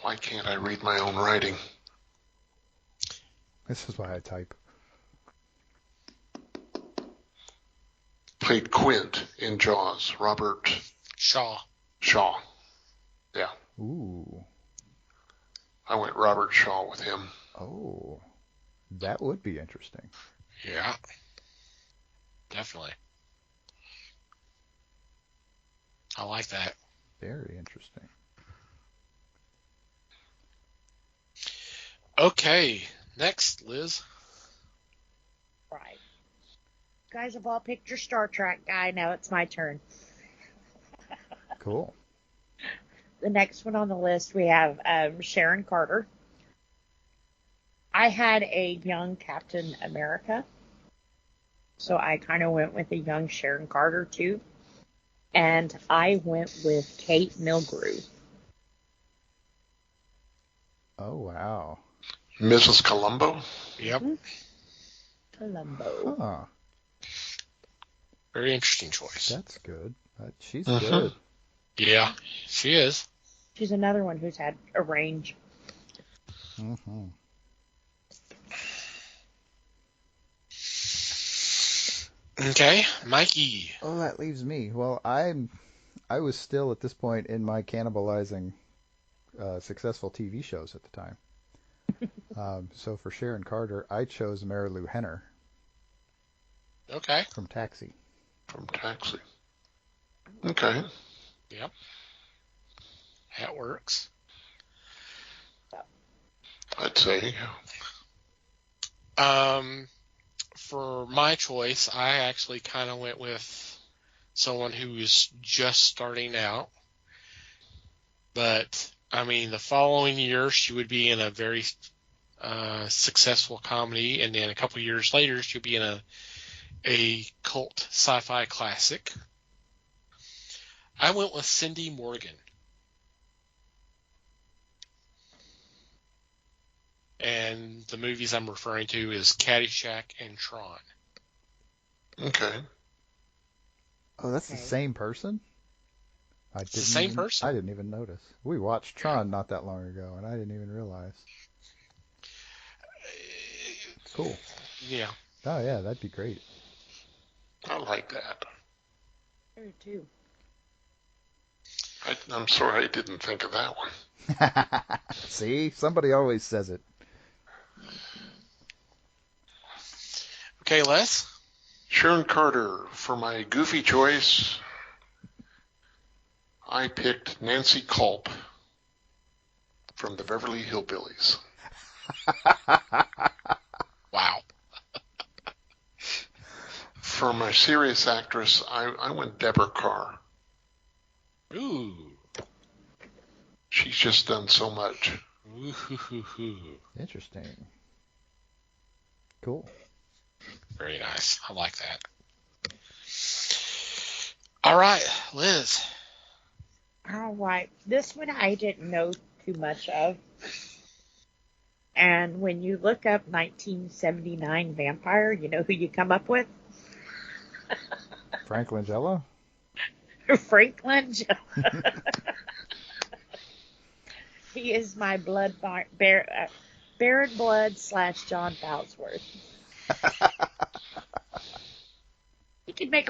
Why can't I read my own writing? This is why I type. Played Quint in Jaws, Robert Shaw. Yeah, Ooh. I went Robert Shaw with him. Oh. That would be interesting. Yeah. Definitely. I like that. Very interesting. Okay. Next, Liz. Right. You guys have all picked your Star Trek guy. Now it's my turn. Cool. The next one on the list, we have Sharon Carter. I had a young Captain America, so I kind of went with a young Sharon Carter too. And I went with Kate Milgrew. Oh, wow. Mrs. Columbo? Yep. Columbo. Huh. Very interesting choice. That's good. She's Mhm. good. Yeah, she is. She's another one who's had a range. Mm-hmm. Okay, Mikey. Oh, that leaves me. Well, I was still at this point in my cannibalizing successful TV shows at the time. So for Sharon Carter, I chose Marilu Henner Okay. from Taxi. From Taxi. Okay. Yep. That works. I'd say. For my choice, I actually kind of went with someone who is just starting out. But, I mean, the following year, she would be in a very successful comedy, and then a couple years later, she'll be in a cult sci-fi classic. I went with Cindy Morgan. And the movies I'm referring to is Caddyshack and Tron. Okay. Oh, that's the Okay. same person? It's the same person. I didn't even notice. We watched Tron not that long ago, and I didn't even realize. Cool. Yeah. Oh, yeah, that'd be great. I like that. Her too. I'm sorry I didn't think of that one. See? Somebody always says it. Okay, Les? Sharon Carter. For my goofy choice, I picked Nancy Culp from the Beverly Hillbillies. Wow. For my serious actress, I went Deborah Carr. Ooh. She's just done so much. Ooh-hoo-hoo-hoo. Interesting. Cool. Very nice. I like that. All right, Liz. All right. This one I didn't know too much of. And when you look up 1979 vampire, you know who you come up with? Frank Langella? Frank Langella. He is my Baron Blood / John Falsworth. You could make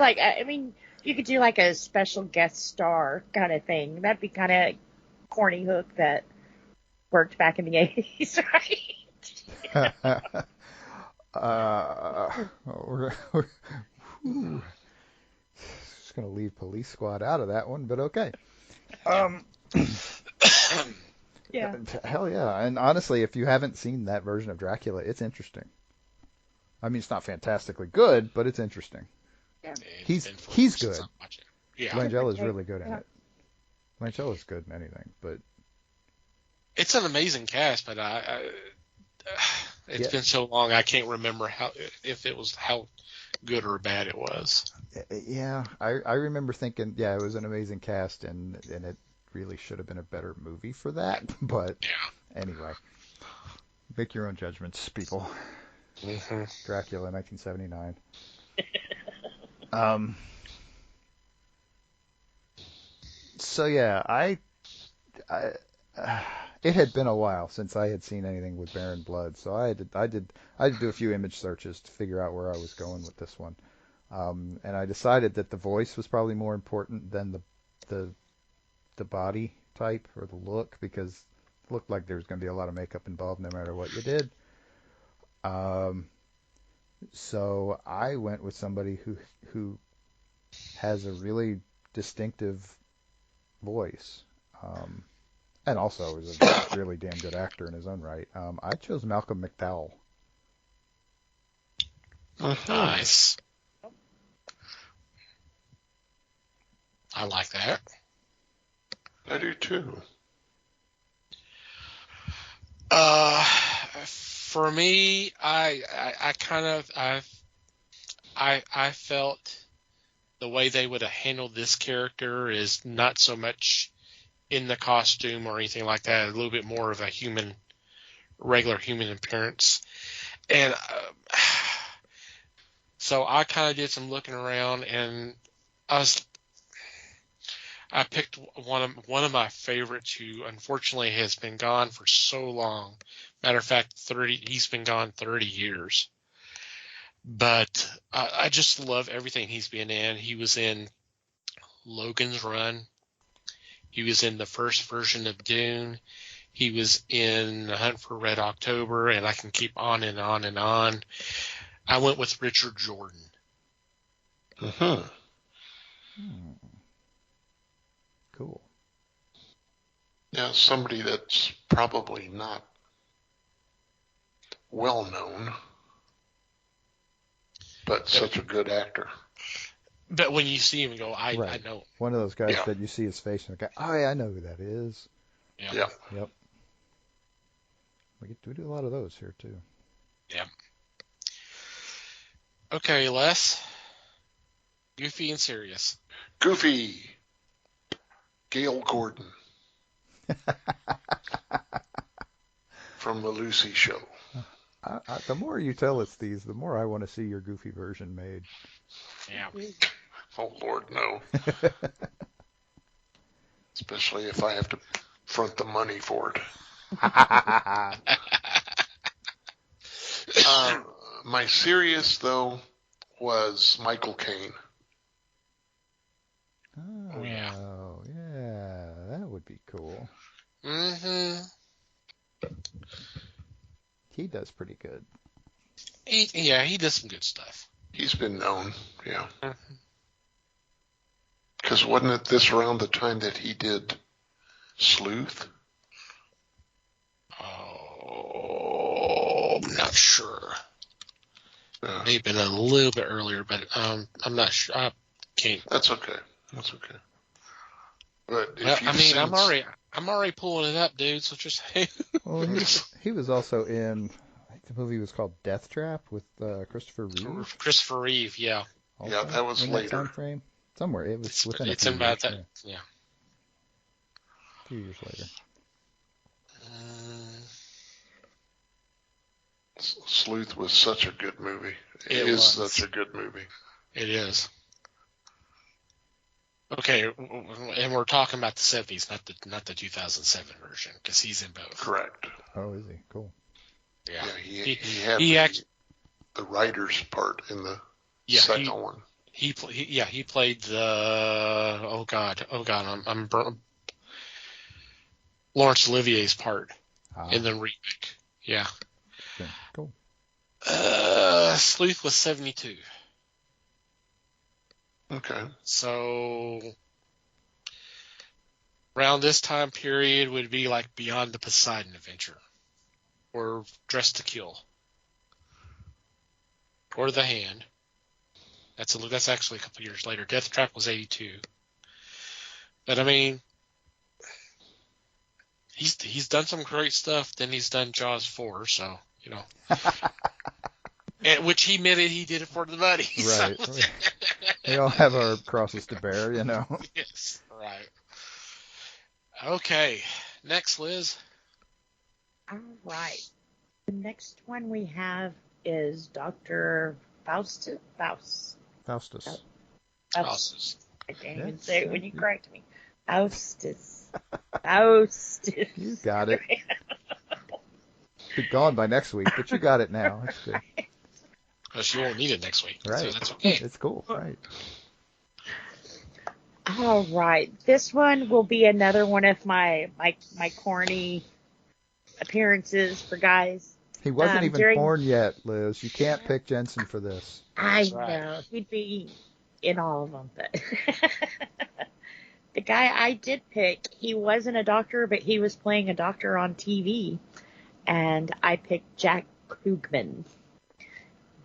you could do like a special guest star kind of thing. That'd be kind of corny hook that worked back in the 80s, right? We're just going to leave Police Squad out of that one, but okay. Yeah. Hell yeah. And honestly, if you haven't seen that version of Dracula, it's interesting. I mean, it's not fantastically good, but it's interesting. Yeah. He's Since good. I'm watching. Yeah. Langella's really good in Yeah. it. Langella's good in anything, but It's an amazing cast, but it's been so long I can't remember how good or bad it was. yeah, I remember thinking, yeah, it was an amazing cast, and it really should have been a better movie for that. But Yeah. anyway, make your own judgments, people. Mm-hmm. Dracula, 1979. So yeah, it had been a while since I had seen anything with Baron Blood, so I had to do a few image searches to figure out where I was going with this one, and I decided that the voice was probably more important than the body type or the look, because it looked like there was going to be a lot of makeup involved no matter what you did. So I went with somebody who has a really distinctive voice, and also is a really damn good actor in his own right. I chose Malcolm McDowell. Nice. I like that. I do too. For me, I felt the way they would have handled this character is not so much in the costume or anything like that. A little bit more of a regular human appearance. And so I kind of did some looking around, and I picked one of my favorites, who unfortunately has been gone for so long. Matter of fact, he's been gone 30 years. But I just love everything he's been in. He was in Logan's Run. He was in the first version of Dune. He was in The Hunt for Red October, and I can keep on and on and on. I went with Richard Jordan. Mm-hmm. Cool. Yeah, somebody that's probably not well known, but such a good actor. But when you see him and go, I Right. know. One of those guys Yeah. that you see his face and go, oh yeah, I know who that is. Yeah. Yep. We do a lot of those here too. Yeah. Okay, Les. Goofy and serious. Goofy. Gail Gordon. From the Lucy Show. The more you tell us these, the more I want to see your Goofy version made. Yeah. Oh, Lord, no. Especially if I have to front the money for it. My serious, though, was Michael Caine. Oh, yeah. Yeah, that would be cool. Mm-hmm. He does pretty good. He does some good stuff. He's been known, yeah. Mm-hmm. Because wasn't it this around the time that he did Sleuth? Oh, I'm not sure. Maybe been a little bit earlier, but I'm not sure. I can't. That's okay. But if Well, you've I mean, seen, I'm already pulling it up, dude. So just Well, he was also in, the movie was called Death Trap with Christopher Reeve. Christopher Reeve, yeah. Yeah, that was in later. That time frame. Somewhere it was within a It's few in about years. that. Yeah. A few years later. Sleuth was such a good movie. It is such a good movie. It is. Okay, and we're talking about the 70s, not the 2007 version, because he's in both. Correct. Oh, is he? Cool. Yeah. He had the writer's part in the second one. He played the I'm Laurence Olivier's part in the remake. Yeah. Okay, cool. Sleuth was 72. Okay. So around this time period would be like Beyond the Poseidon Adventure, or Dressed to Kill, or The Hand. That's actually a couple years later. Death Trap was 82. But I mean, he's done some great stuff. Then he's done Jaws 4, so you know. Which he admitted he did it for the money. Right. So. We all have our crosses to bear, you know. Yes, right. Okay, next, Liz. All right. The next one we have is Dr. Faustus. Faustus. I can't even say it when you correct me. Faustus. Faustus. You got it. Be gone by next week, but you got it now. That's good. Because you won't need it next week. Right. So that's okay. It's cool. Right. All right. This one will be another one of my corny appearances for guys. He wasn't even born yet, Liz. You can't pick Jensen for this. I right. know. He'd be in all of them. But the guy I did pick, he wasn't a doctor, but he was playing a doctor on TV. And I picked Jack Klugman,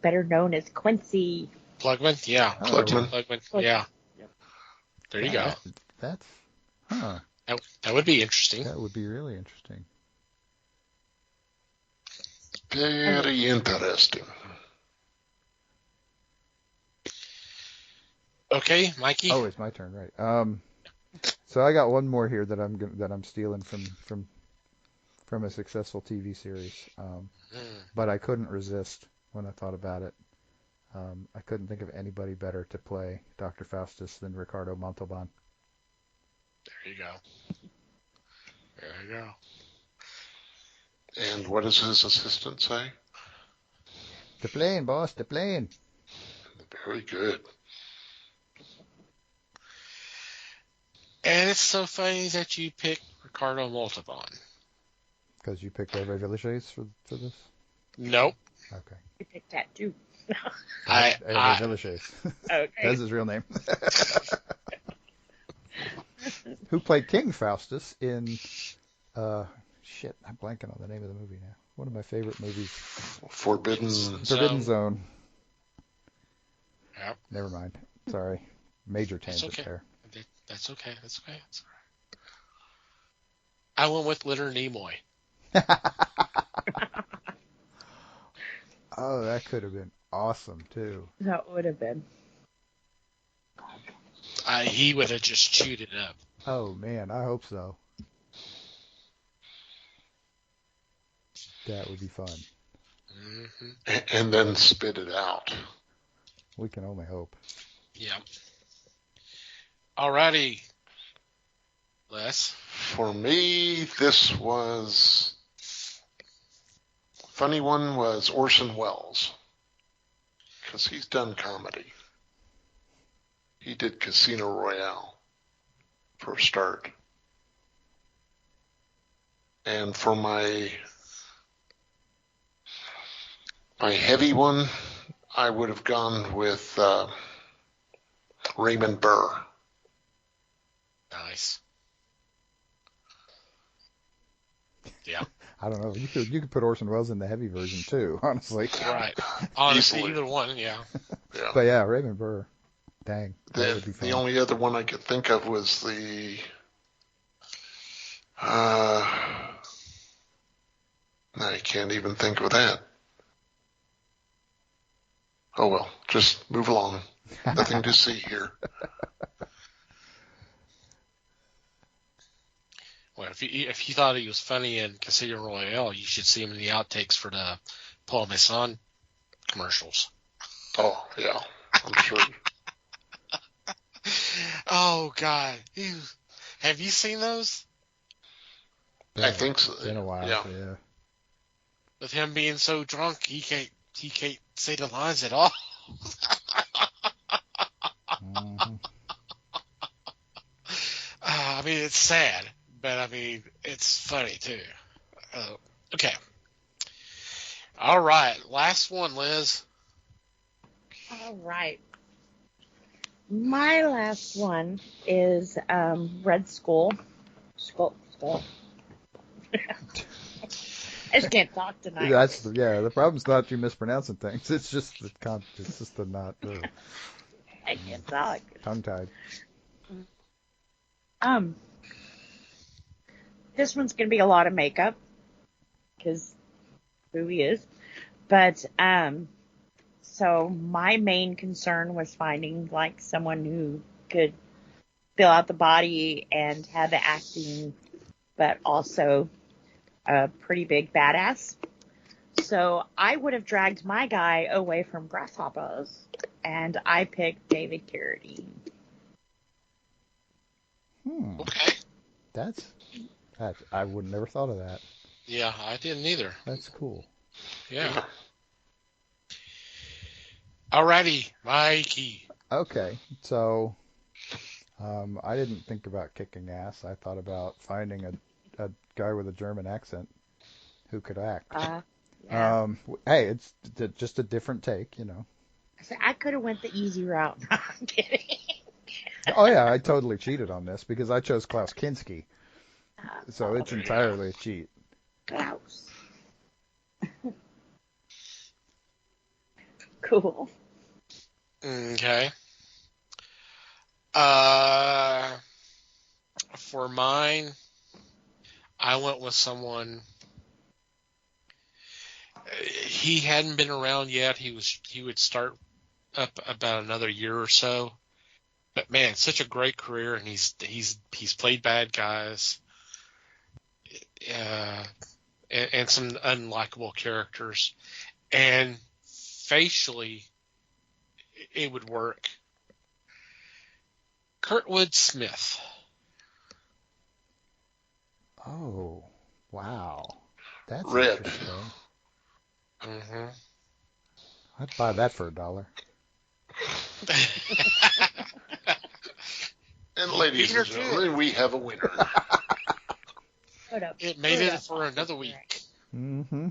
better known as Quincy. Plugman? Yeah. Oh. Plugman. Yeah. There you go. That's, That would be interesting. that would be really interesting. Very interesting. Okay, Mikey. Oh, it's my turn, right? So I got one more here that I'm stealing from a successful TV series, but I couldn't resist when I thought about it. I couldn't think of anybody better to play Dr. Faustus than Ricardo Montalban. There you go. There you go. And what does his assistant say? The plane, boss, the plane. Very good. And it's so funny that you picked Ricardo Montalban. Because you picked Hervé Villechaize for this? Nope. Okay. I picked that too. Hervé Villechaize. Okay. That's his real name. Who played King Faustus in... I'm blanking on the name of the movie now. One of my favorite movies. Forbidden Zone. Yep. Never mind. Sorry. Major tangent okay. there. That's okay. That's okay. That's all right. I went with Leonard Nimoy. Oh, that could have been awesome, too. That would have been. He would have just chewed it up. Oh, man, I hope so. That would be fun. Mm-hmm. and then spit it out. We can only hope. Yeah. Alrighty. Les? For me, this was... Funny one was Orson Welles. Because he's done comedy. He did Casino Royale for a start. And for my heavy one, I would have gone with Raymond Burr. Nice. Yeah. I don't know. You could put Orson Welles in the heavy version, too, honestly. Right. Honestly, Easily. either one, yeah. Yeah. But yeah, Raymond Burr. Dang. That would be fun. The only other one I could think of was the... I can't even think of that. Oh well, just move along. Nothing to see here. Well, if you thought he was funny in Casino Royale, you should see him in the outtakes for the Paul Masson commercials. Oh yeah, I'm sure. Oh God, have you seen those? I think so. It's been a while. Yeah. Yeah. With him being so drunk, he can't say the lines at all. Mm-hmm. I mean, it's sad, but I mean, it's funny too. Okay. All right, last one, Liz. All right. My last one is Red Skull. Skull. I just can't talk tonight. The problem's not you mispronouncing things. It's just the not I can't talk. tongue tied. This one's gonna be a lot of makeup because who he is, but so my main concern was finding like someone who could fill out the body and have the acting, but also a pretty big badass. So I would have dragged my guy away from Grasshoppers, and I picked David Carradine. Okay. That's I would never thought of that. Yeah, I didn't either. That's cool. Yeah. Alrighty, Mikey. Okay, so I didn't think about kicking ass. I thought about finding a guy with a German accent who could act. Yeah. Hey, it's just a different take, you know. So I could have went the easy route. No, I'm kidding. Oh yeah, I totally cheated on this because I chose Klaus Kinski, so it's entirely a cheat. Klaus. Cool. Okay. For mine, I went with someone. He hadn't been around yet. He would start up about another year or so. But man, such a great career, and he's played bad guys, and some unlikable characters, and facially, it would work. Kurtwood Smith. Oh, wow, that's Red. interesting. Mm-hmm. I'd buy that for $1. And ladies Peter and gentlemen, we have a winner. It made it for another week. Mm-hmm.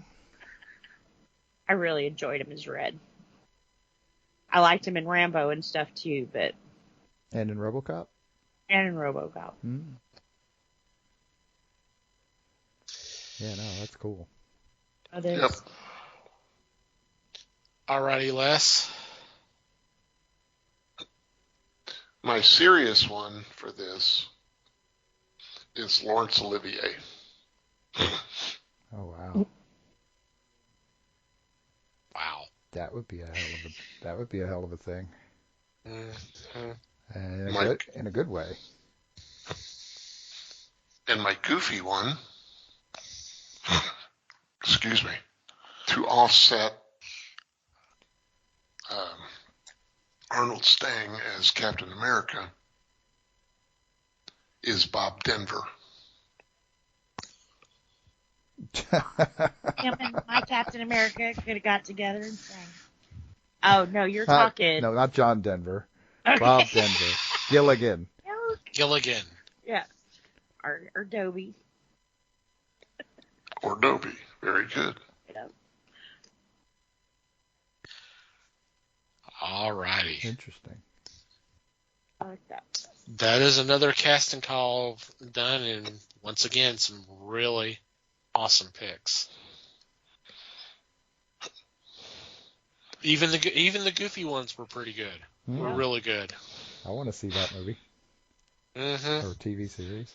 I really enjoyed him as Red. I liked him in Rambo and stuff too, but And in RoboCop? and in RoboCop. Mm. Yeah, no, that's cool. Others. Yep. Alrighty, Les. My serious one for this is Laurence Olivier. Oh, wow. Wow. That would be a hell of a thing. Mm-hmm. And Mike. in a good way. And my goofy one, excuse me, to offset Arnold Stang as Captain America is Bob Denver. Him and my Captain America could have got together and sang. Oh no, you're talking. No, not John Denver. Okay. Bob Denver. Gilligan. Gilligan. Yeah. Or Dobie. Or Dobie. Very good. Yeah. Alrighty. Interesting. I like that. That is another casting call done, and once again, some really awesome picks. Even the goofy ones were pretty good. Were really good. I want to see that movie. Mm-hmm. Or TV series.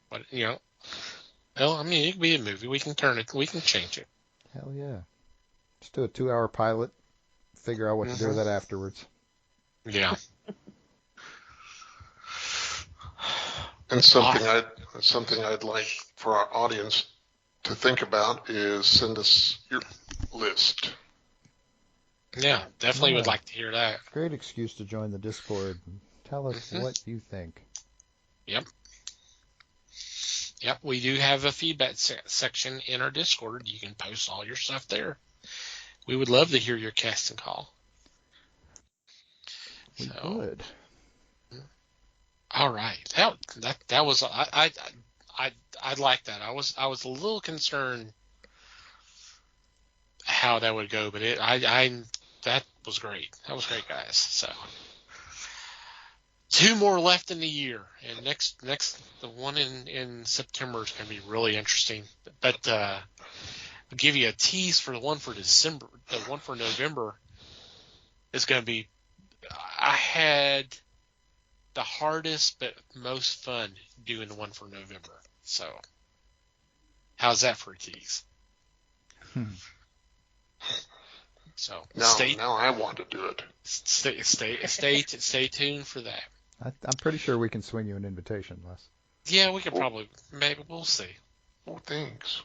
But well, I mean, it could be a movie. We can turn it. We can change it. Hell yeah. Just do a 2-hour pilot. figure out what to do with that afterwards. Yeah. And something I'd like for our audience to think about is send us your list. Yeah, definitely would Yeah. like to hear that. Great excuse to join the Discord and tell us what you think. Yep, we do have a feedback section in our Discord. You can post all your stuff there. We would love to hear your cast and call. We would. All right, that was I like that. I was a little concerned how that would go, but that was great. That was great, guys. So 2 more left in the year, and next the one in September is going to be really interesting. But I'll give you a tease for the one for December. The one for November is going to be. I had the hardest but most fun doing the one for November. So, how's that for a tease? So now I want to do it. Stay tuned for that. I'm pretty sure we can swing you an invitation, Les. Yeah, we could probably. Maybe we'll see. Oh, thanks.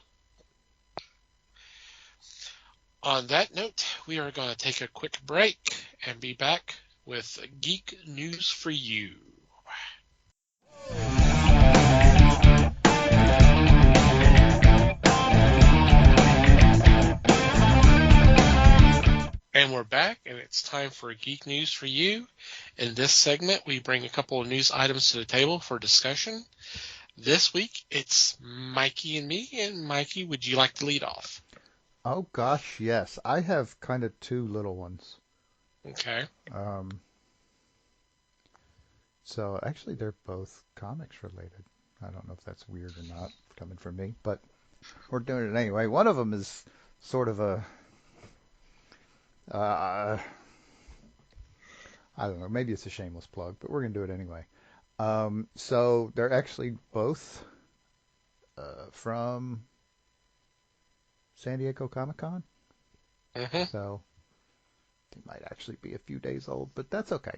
On that note, we are going to take a quick break and be back with Geek News for You. And we're back, and it's time for Geek News for You. In this segment, we bring a couple of news items to the table for discussion. This week, it's Mikey and me. And Mikey, would you like to lead off? Oh gosh, yes. I have kind of 2 little ones. Okay. So actually, they're both comics related. I don't know if that's weird or not coming from me, but we're doing it anyway. One of them is sort of a I don't know, maybe it's a shameless plug, but we're going to do it anyway. So they're actually both from San Diego Comic-Con. Mm-hmm. So they might actually be a few days old, but that's okay.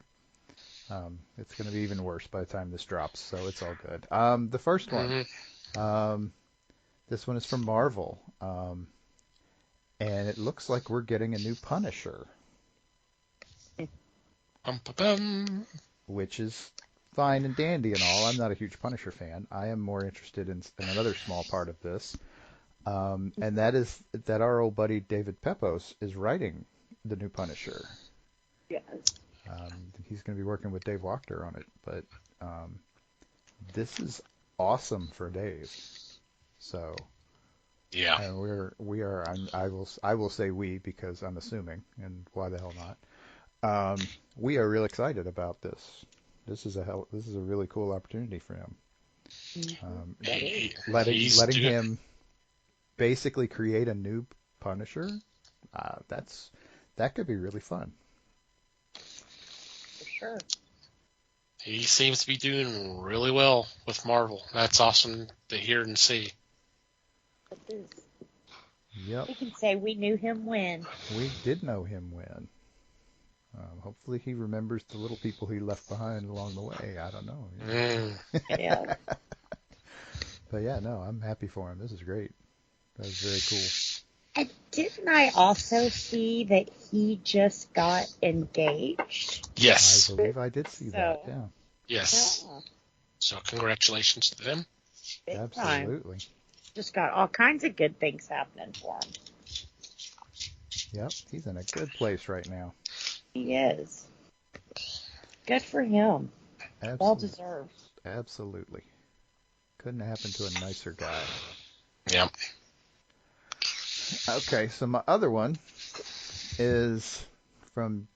It's going to be even worse by the time this drops, so it's all good. The first one, this one is from Marvel. And it looks like we're getting a new Punisher. Which is fine and dandy and all. I'm not a huge Punisher fan. I am more interested in another small part of this. And that is that our old buddy David Pepose is writing the new Punisher. Yes. He's going to be working with Dave Wachter on it. But this is awesome for Dave. So... Yeah. And we are. I will say we because I'm assuming, and why the hell not? We are real excited about this. This is a really cool opportunity for him. Letting him basically create a new Punisher. That could be really fun. For sure. He seems to be doing really well with Marvel. That's awesome to hear and see. It is. Yep. We can say we knew him when. We did know him when. Hopefully he remembers the little people he left behind along the way. I don't know. Yeah. But yeah, no, I'm happy for him. This is great. That was very cool. And didn't I also see that he just got engaged? Yes. I believe I did see that, yeah. Yes. Yeah. So congratulations to them. Big Absolutely. Time. Just got all kinds of good things happening for him. Yep, he's in a good place right now. He is. Good for him. Well deserved. Absolutely. Couldn't happen to a nicer guy. Yep. Okay, so my other one is from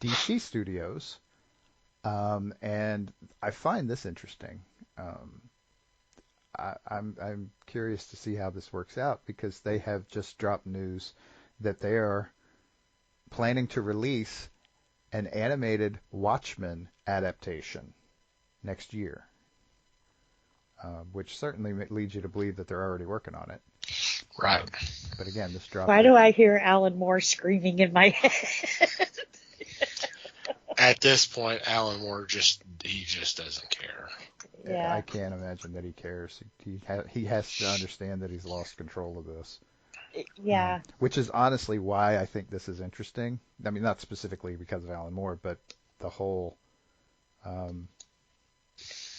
DC Studios, and I find this interesting. I'm curious to see how this works out because they have just dropped news that they are planning to release an animated Watchmen adaptation next year, which certainly leads you to believe that they're already working on it. Right. But again, this dropped. Why do I hear Alan Moore screaming in my head? At this point, Alan Moore just doesn't care. Yeah. I can't imagine that he cares. He has to understand that he's lost control of this. Yeah. Which is honestly why I think this is interesting. I mean, not specifically because of Alan Moore, but the whole.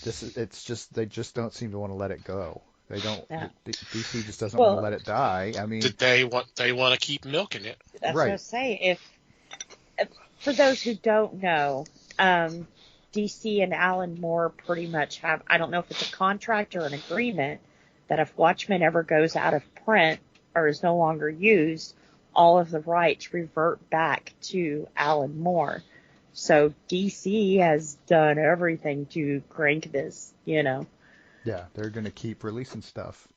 It's just they just don't seem to want to let it go. They don't. Yeah. DC just doesn't want to let it die. I mean, they want to keep milking it. That's right. what I say. If for those who don't know, DC and Alan Moore pretty much have, I don't know if it's a contract or an agreement, that if Watchmen ever goes out of print or is no longer used, all of the rights revert back to Alan Moore. So DC has done everything to crank this, Yeah, they're going to keep releasing stuff.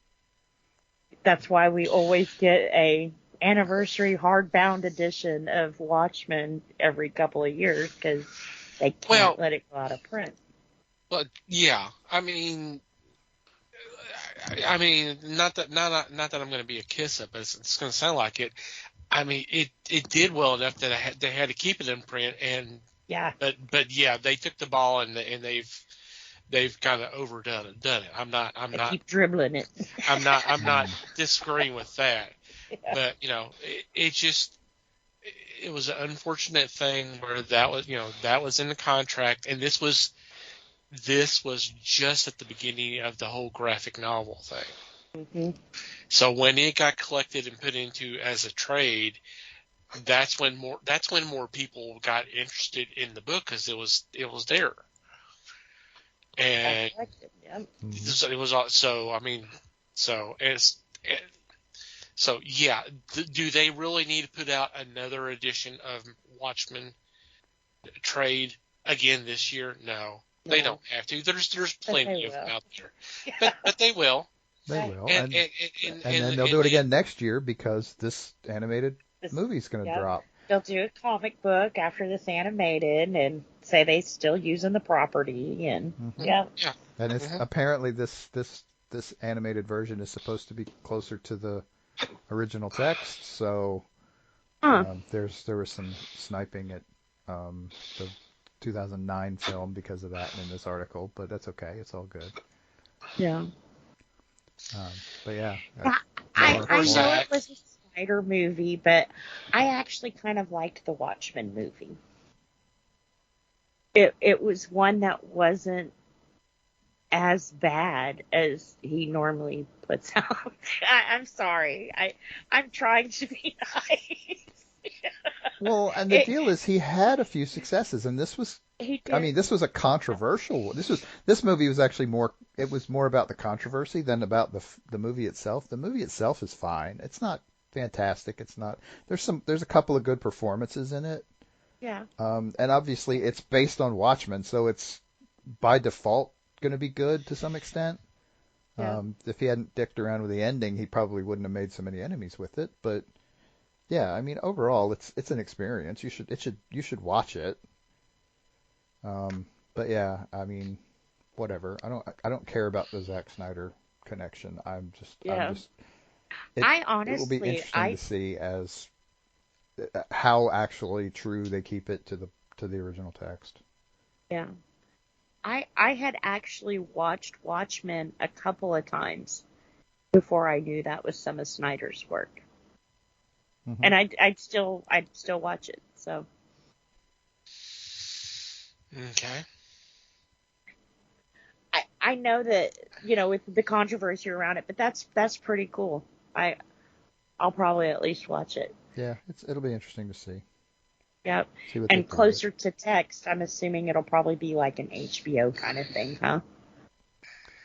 That's why we always get a anniversary hardbound edition of Watchmen every couple of years, because they can't let it go out of print. But yeah, I mean, not that I'm going to be a kiss-up, but it's going to sound like it. I mean, it did well enough that they had to keep it in print, and yeah. But yeah, they took the ball and they've kind of overdone it. I'm not keep dribbling it. I'm not disagreeing with that. Yeah. But it was an unfortunate thing where that was in the contract, and this was just at the beginning of the whole graphic novel thing. Mm-hmm. So when it got collected and put into as a trade, that's when more people got interested in the book, because it was there. And it was so. I mean, so yeah. Do they really need to put out another edition of Watchmen trade again this year? No, they don't have to. There's plenty of them out there, but they will. They will, and then they'll do it again next year, because this animated movie's going to drop. They'll do a comic book after this animated and say they still using the property, and yeah. And it's apparently this animated version is supposed to be closer to the original text, so there was some sniping at the 2009 film because of that in this article, but that's okay. It's all good. Yeah. But yeah. I know it was a Snyder movie, but I actually kind of liked the Watchmen movie. It was one that wasn't as bad as he normally puts out. I'm sorry. I'm trying to be nice. Well, and the deal is he had a few successes, and this was. I mean, this was a controversial. This movie was actually more. It was more about the controversy than about the movie itself. The movie itself is fine. It's not fantastic. It's not. There's a couple of good performances in it. Yeah. And obviously it's based on Watchmen, so it's by default going to be good to some extent. Yeah. If he hadn't dicked around with the ending, he probably wouldn't have made so many enemies with it. But yeah, I mean, overall, it's an experience. You should watch it. But yeah, I mean, whatever. I don't care about the Zack Snyder connection. I honestly, it will be interesting to see as how actually true they keep it to the original text. Yeah. I had actually watched Watchmen a couple of times before I knew that was some of Snyder's work. Mm-hmm. And I'd still watch it. So. Okay. I know that, with the controversy around it, but that's pretty cool. I'll probably at least watch it. Yeah, it'll be interesting to see. Yep. And closer to text, I'm assuming it'll probably be like an HBO kind of thing, huh?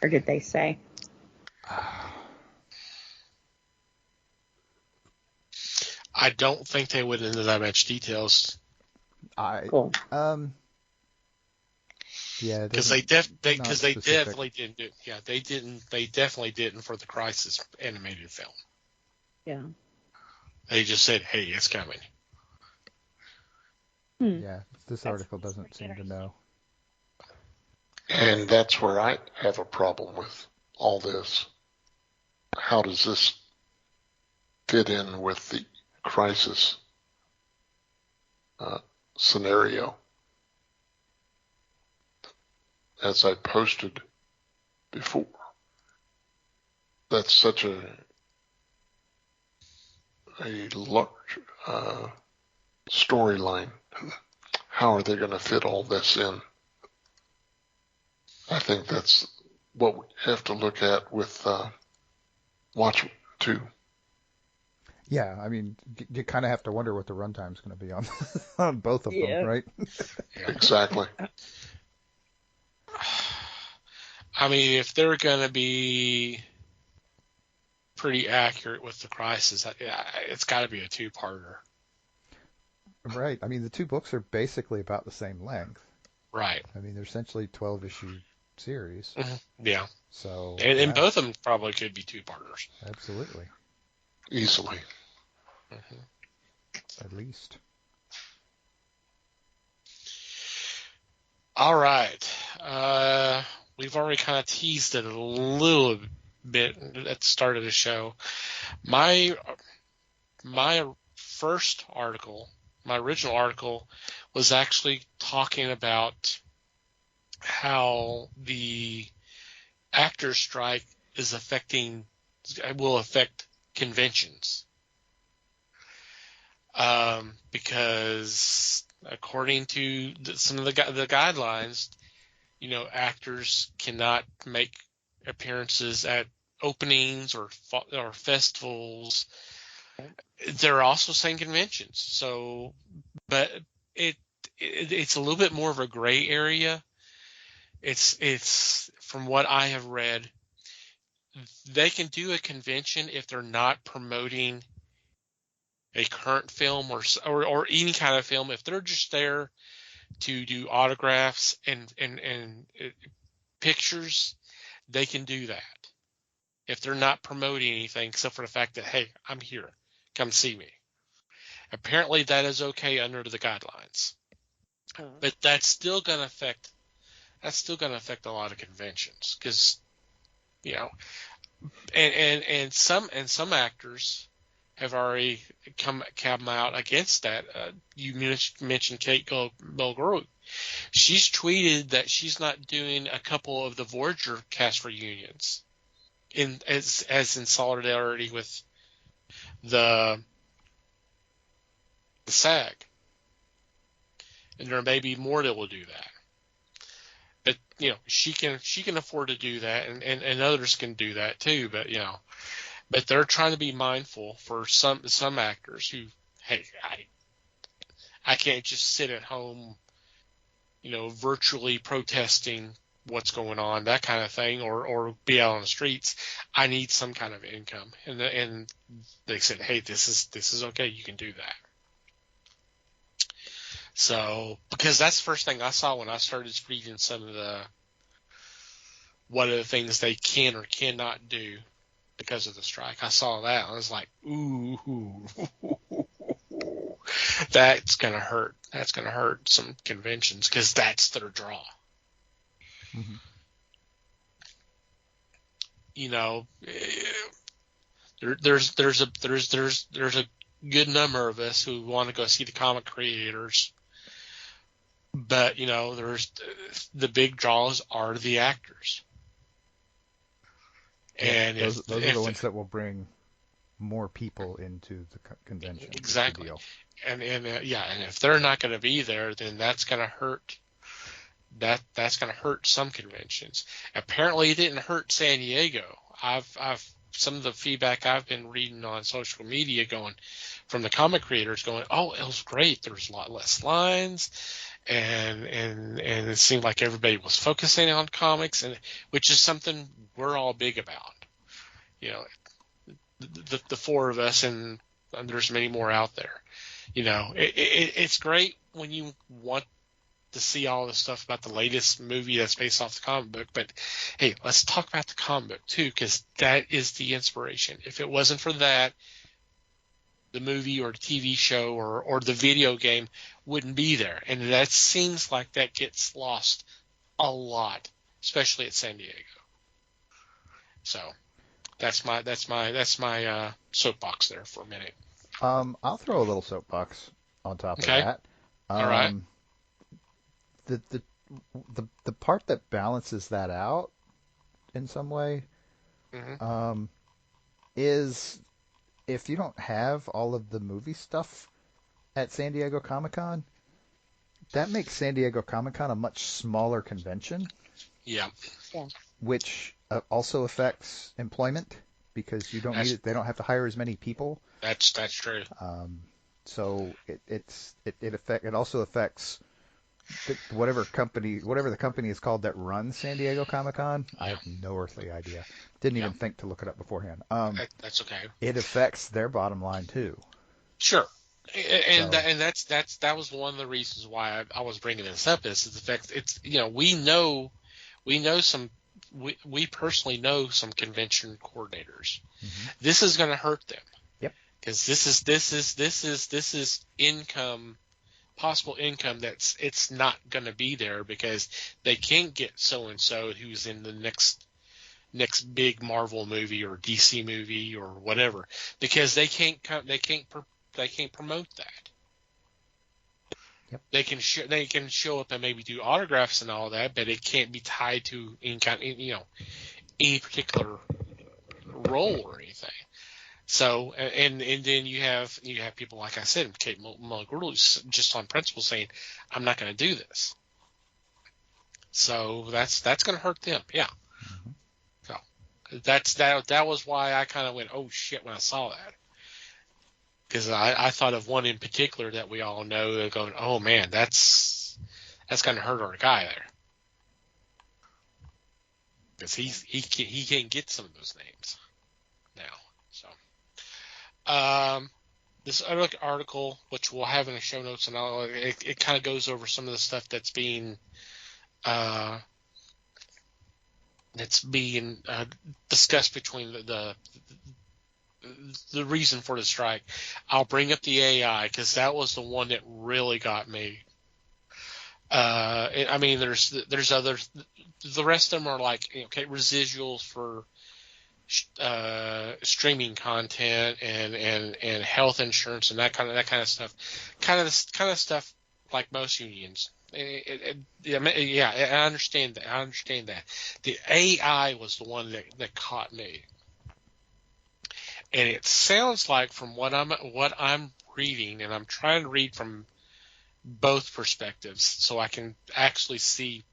Or did they say? I don't think they went into that much details. Cool. Yeah, because they definitely didn't do. Yeah, they definitely didn't for the Crisis animated film. Yeah. They just said, "Hey, it's coming." Yeah, this article doesn't seem to know. And that's where I have a problem with all this. How does this fit in with the crisis scenario. As I posted before, that's such a large storyline. How are they going to fit all this in? I think that's what we have to look at with Watchmen 2. Yeah, I mean, you kind of have to wonder what the runtime's going to be on on both of them, right? Exactly. I mean, if they're going to be pretty accurate with the crisis, it's got to be a two-parter. Right. I mean, the two books are basically about the same length. Right. I mean, they're essentially 12-issue series. Mm-hmm. Yeah. So. And both of them probably could be two-parters. Absolutely. Easily. Mm-hmm. At least. All right. We've already kind of teased it a little bit at the start of the show. My first article, my original article, was actually talking about how the actors' strike will affect conventions. Because according to some of the guidelines, actors cannot make appearances at openings or festivals. They're also saying conventions. So, but it's a little bit more of a gray area. It's from what I have read, they can do a convention if they're not promoting a current film or any kind of film. If they're just there to do autographs and pictures, they can do that. If they're not promoting anything except for the fact that, hey, I'm here, come see me. Apparently that is okay under the guidelines. But that's still going to affect a lot of conventions because, and some actors have already come out against that. You mentioned Kate Mulgrew. She's tweeted that she's not doing a couple of the Voyager cast reunions as in solidarity with the SAG, and there may be more that will do that. But she can afford to do that, and others can do that too. But but they're trying to be mindful for some actors who, hey, I can't just sit at home, virtually protesting what's going on, that kind of thing, or be out on the streets. I need some kind of income, and they said, hey, this is okay, you can do that. So, because that's the first thing I saw when I started reading some of what are the things they can or cannot do because of the strike. I saw that. I was like, ooh, that's going to hurt. That's going to hurt some conventions because that's their draw. Mm-hmm. There's a good number of us who want to go see the comic creators, but there's the big draws are the actors. And those are the ones that will bring more people into the convention. Exactly. The deal. And if they're not going to be there, then that's going to hurt. That's going to hurt some conventions. Apparently, it didn't hurt San Diego. I've some of the feedback I've been reading on social media from the comic creators going, oh, it was great. There was a lot less lines, and it seemed like everybody was focusing on comics, and which is something we're all big about. The four of us, and there's many more out there. It's great when you want to see all the stuff about the latest movie that's based off the comic book, but hey, let's talk about the comic book too, because that is the inspiration. If it wasn't for that, the movie or the TV show or the video game wouldn't be there, and that seems like that gets lost a lot, especially at San Diego. So That's my soapbox there for a minute. I'll throw a little soapbox on top of Okay. that. All right. The part that balances that out in some way Mm-hmm. is if you don't have all of the movie stuff at San Diego Comic-Con, that makes San Diego Comic-Con a much smaller convention, Yeah. which also affects employment because you don't need it. They don't have to hire as many people. That's true. So it also affects whatever the company is called that runs San Diego Comic-Con. I have no earthly idea. Didn't even think to look it up beforehand. That's okay. It affects their bottom line too. Sure. And So- that was one of the reasons why I was bringing this up is the fact it's we know some we personally know some convention coordinators. Mm-hmm. This is going to hurt them. Yep. Because this is income, possible income it's not going to be there because they can't get so and so who's in the next big Marvel movie or DC movie or whatever because they can't promote that. Yep. They can show up and maybe do autographs and all that, but it can't be tied to any particular role or anything. So and then you have people like I said, Kate Mulgrew, just on principle saying, I'm not going to do this. So that's going to hurt them. Yeah. Mm-hmm. So that was why I kind of went, oh shit, when I saw that. Because I thought of one in particular that we all know. They're going, oh man, that's going to hurt our guy there, because he can't get some of those names now. So, this other article, which we'll have in the show notes, and it kind of goes over some of the stuff that's being discussed between the reason for the strike. I'll bring up the AI because that was the one that really got me. I mean, there's other. The rest of them are like residuals for streaming content and health insurance and that kind of stuff. Kind of stuff like most unions. I understand that. The AI was the one that caught me. And it sounds like from what I'm reading, and I'm trying to read from both perspectives so I can actually see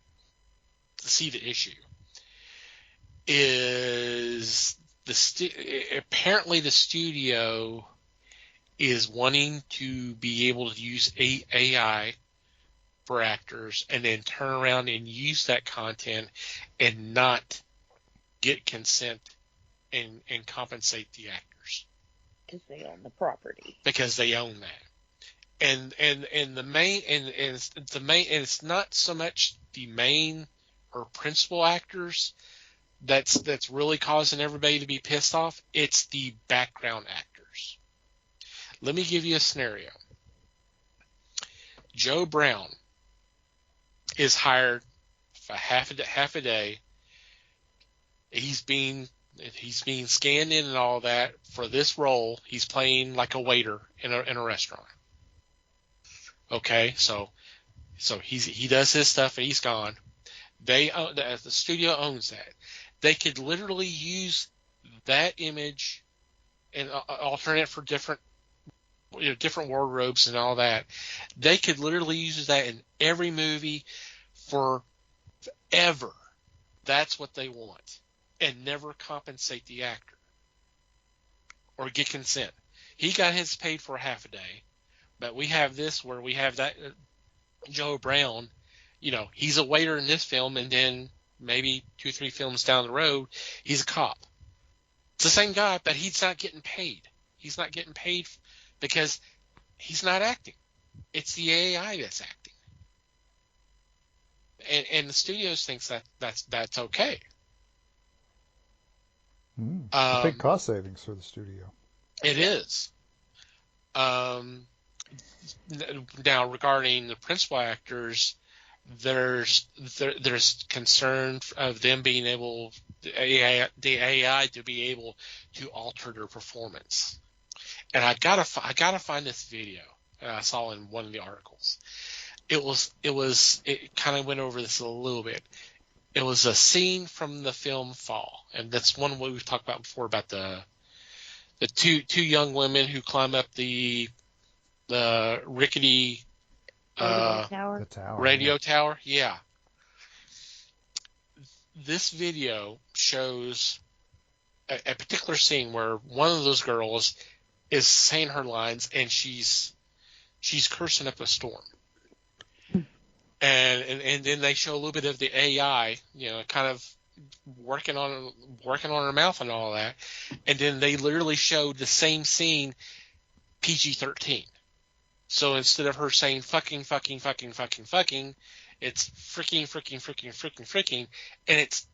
the issue, is apparently the studio is wanting to be able to use AI for actors and then turn around and use that content and not get consent and compensate the actors because they own the property. Because they own that, and it's not so much the main or principal actors that's really causing everybody to be pissed off. It's the background actors. Let me give you a scenario. Joe Brown is hired for half a day. He's being scanned in and all that for this role. He's playing like a waiter in a restaurant. Okay, so he does his stuff and he's gone. The studio owns that. They could literally use that image and alternate for different wardrobes and all that. They could literally use that in every movie forever. That's what they want. And never compensate the actor or get consent. He got his paid for half a day, but we have this where we have that Joe Brown, he's a waiter in this film, and then maybe 2-3 films down the road, he's a cop. It's the same guy, but he's not getting paid. He's not getting paid because he's not acting. It's the AI that's acting. And the studios thinks that's okay. It's a big cost savings for the studio. It is. Now, regarding the principal actors, there's concern of them being able the AI to be able to alter their performance. And I gotta find this video I saw in one of the articles. It kind of went over this a little bit. It was a scene from the film Fall, and that's one we've talked about before about the two young women who climb up the rickety radio tower. Yeah. This video shows a particular scene where one of those girls is saying her lines, and she's cursing up a storm. And then they show a little bit of the AI, kind of working on her mouth and all that. And then they literally showed the same scene PG-13. So instead of her saying fucking, fucking, fucking, fucking, fucking, it's freaking, freaking, freaking, freaking, freaking, and it's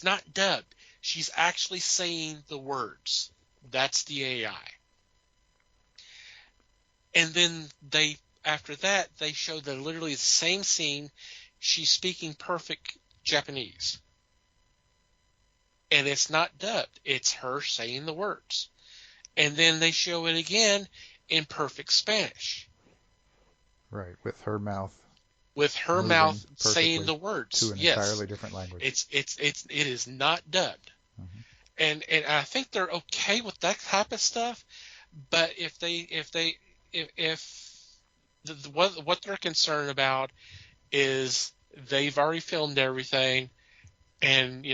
not dubbed. She's actually saying the words. That's the AI. And then after that, they show that literally the same scene. She's speaking perfect Japanese. And it's not dubbed. It's her saying the words. And then they show it again in perfect Spanish. Right, with her mouth. With her mouth saying the words. To an entirely different language. It is not dubbed. Mm-hmm. And I think they're okay with that type of stuff. But what they're concerned about is they've already filmed everything, and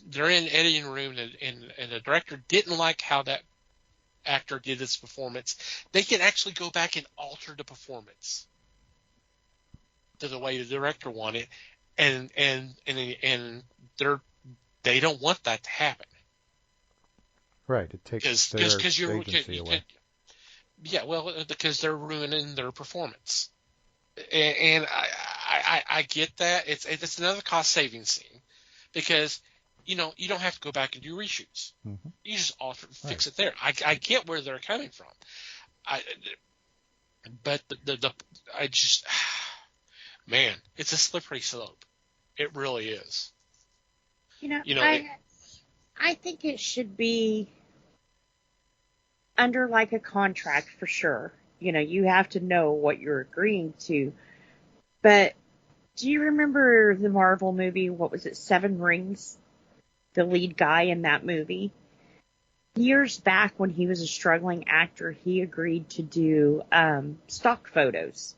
they're in an editing room, and the director didn't like how that actor did his performance. They can actually go back and alter the performance to the way the director wanted, and they don't want that to happen. Right, it takes their agency away. Yeah, well, because they're ruining their performance, and I get that. It's another cost saving scene, because you don't have to go back and do reshoots. Mm-hmm. You just fix it there. I get where they're coming from. But man, it's a slippery slope. It really is. I think it should be under like a contract for sure. You have to know what you're agreeing to. But do you remember the Marvel movie? What was it? 7 Rings? The lead guy in that movie. Years back when he was a struggling actor, he agreed to do stock photos.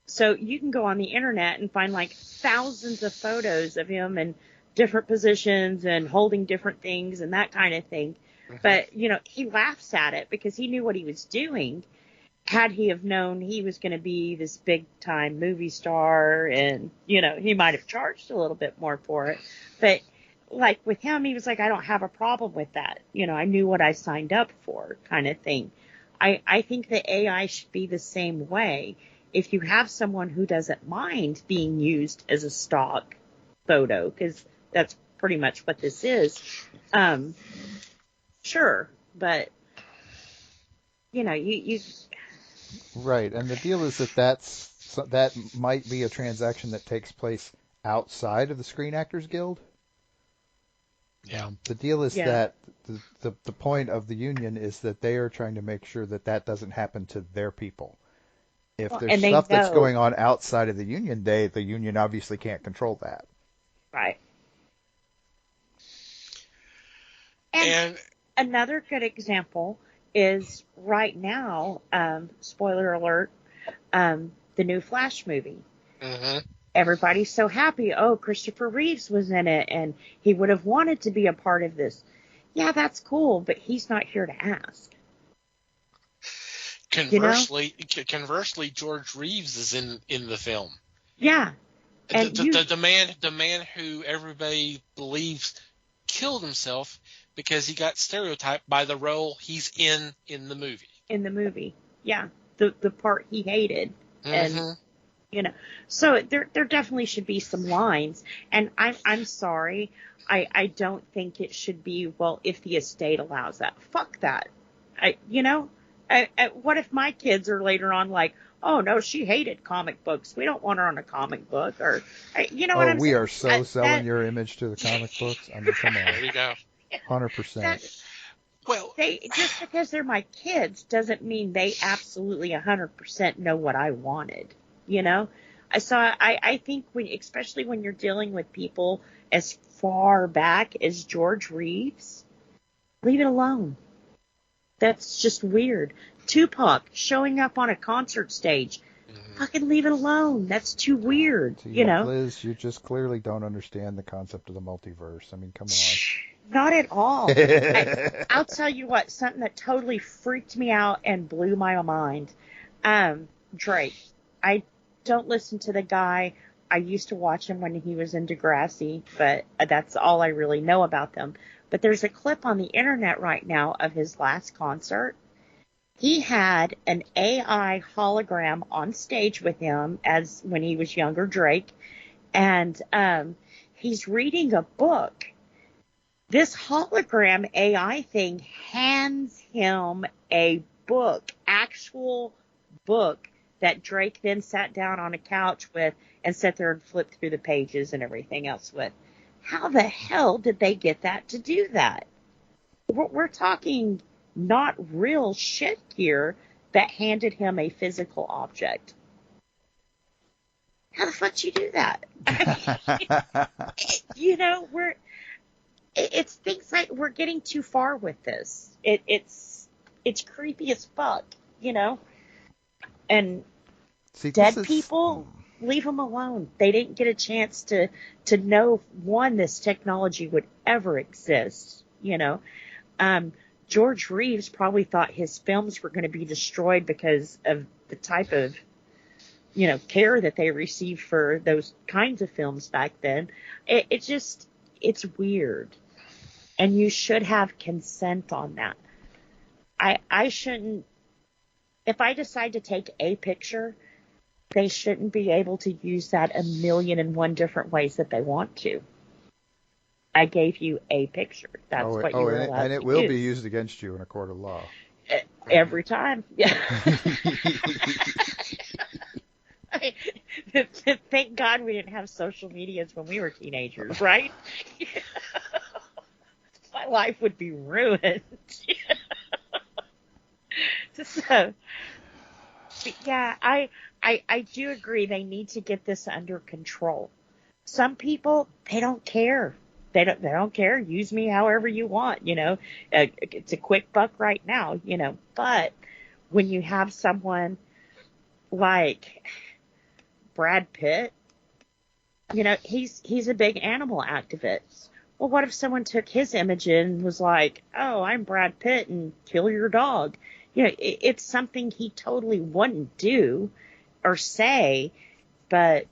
So you can go on the internet and find like thousands of photos of him in different positions and holding different things and that kind of thing. But, he laughs at it because he knew what he was doing. Had he have known he was going to be this big-time movie star, and, he might have charged a little bit more for it. But, like, with him, he was like, I don't have a problem with that. I knew what I signed up for, kind of thing. I think the AI should be the same way. If you have someone who doesn't mind being used as a stock photo, because that's pretty much what this is, sure, but you right, and the deal is that might be a transaction that takes place outside of the Screen Actors Guild. Yeah. The deal is that the point of the union is that they are trying to make sure that doesn't happen to their people. If there's stuff that's going on outside of the union, the union obviously can't control that. Right. And another good example is right now, spoiler alert, the new Flash movie. Mm-hmm. Everybody's so happy. Oh, Christopher Reeves was in it, and he would have wanted to be a part of this. Yeah, that's cool, but he's not here to ask. Conversely, George Reeves is in the film. Yeah, and the man who everybody believes killed himself because he got stereotyped by the role he's in the movie. In the movie, yeah, the part he hated, and so there definitely should be some lines. And I'm sorry, I don't think it should be, well, if the estate allows that. Fuck that. What if my kids are later on like, oh no, she hated comic books. We don't want her on a comic book, or you know what I'm we saying? are so selling your image to the comic books. I mean, come There on, you go. 100%. Well, Just because they're my kids doesn't mean they absolutely 100% know what I wanted. You know, I think especially when you're dealing with people as far back as George Reeves, leave it alone. That's just weird. Tupac showing up on a concert stage, fucking leave it alone. That's too weird. See, you know, Liz, you just clearly don't understand the concept of the multiverse. I mean, come on. Not at all. I'll tell you what, something that totally freaked me out and blew my mind. Drake. I don't listen to the guy. I used to watch him when he was in Degrassi, but that's all I really know about them. But there's a clip on the internet right now of his last concert. He had an AI hologram on stage with him as when he was younger, Drake, and he's reading a book. This hologram AI thing hands him a book, actual book, that Drake then sat down on a couch with and sat there and flipped through the pages and everything else with. How the hell did they get that to do that? We're talking not real shit here that handed him a physical object. How the fuck did you do that? You know, it's things like we're getting too far with this. It's creepy as fuck, you know? And dead people, leave them alone. They didn't get a chance to know, one, this technology would ever exist, you know? George Reeves probably thought his films were going to be destroyed because of the type of, you know, care that they received for those kinds of films back then. It's weird. And you should have consent on that. I shouldn't, if I decide to take a picture, they shouldn't be able to use that 1,000,001 different ways that they want to. I gave you a picture. That's what you were allowed to use. And it will be used against you in a court of law. Every time. Yeah. Thank God we didn't have social medias when we were teenagers, right? My life would be ruined. So, yeah, I do agree they need to get this under control. Some people, they don't care. They don't care. Use me however you want, you know. It's a quick buck right now, you know. But when you have someone like Brad Pitt, you know, he's a big animal activist. Well, what if someone took his image and was like, oh, I'm Brad Pitt and kill your dog? You know, it's something he totally wouldn't do or say, but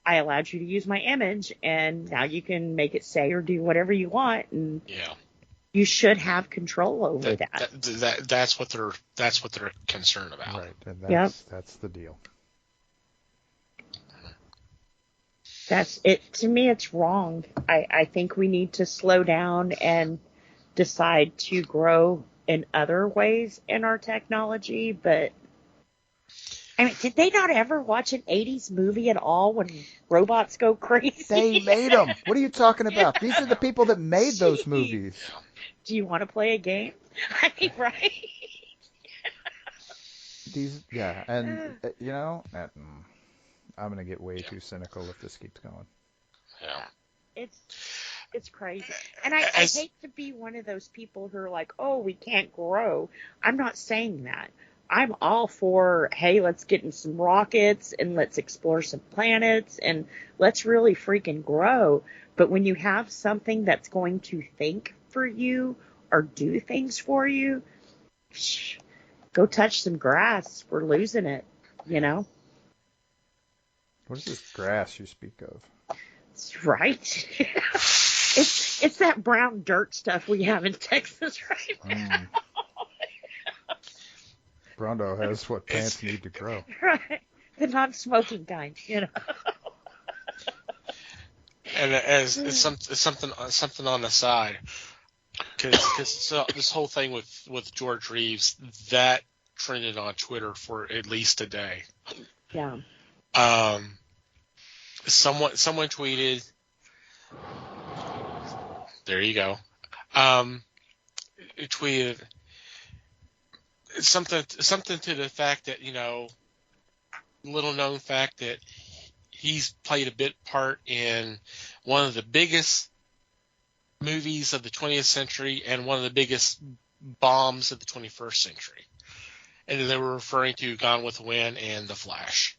I allowed you to use my image, and now you can make it say or do whatever you want, and you should have control over that. That's what they're concerned about. Right, and that's the deal. That's it. To me, it's wrong. I think we need to slow down and decide to grow in other ways in our technology. But I mean, did they not ever watch an 80s movie at all when robots go crazy? They made them. What are you talking about? These are the people that made those movies. Do you want to play a game? I mean, right? And you know, I'm going to get way too cynical if this keeps going. Yeah. It's crazy. And I hate to be one of those people who are like, oh, we can't grow. I'm not saying that. I'm all for, hey, let's get in some rockets and let's explore some planets and let's really freaking grow. But when you have something that's going to think for you or do things for you, go touch some grass. We're losing it, you know? What is this grass you speak of? Right. It's that brown dirt stuff we have in Texas right now. Brondo has what plants need to grow. Right. The non-smoking kind, you know. And as it's something on the side, because this whole thing with George Reeves, that trended on Twitter for at least a day. Yeah. Someone tweeted. There you go. It tweeted something to the fact that, little known fact that he's played a bit part in one of the biggest movies of the 20th century and one of the biggest bombs of the 21st century. And they were referring to Gone with the Wind and The Flash.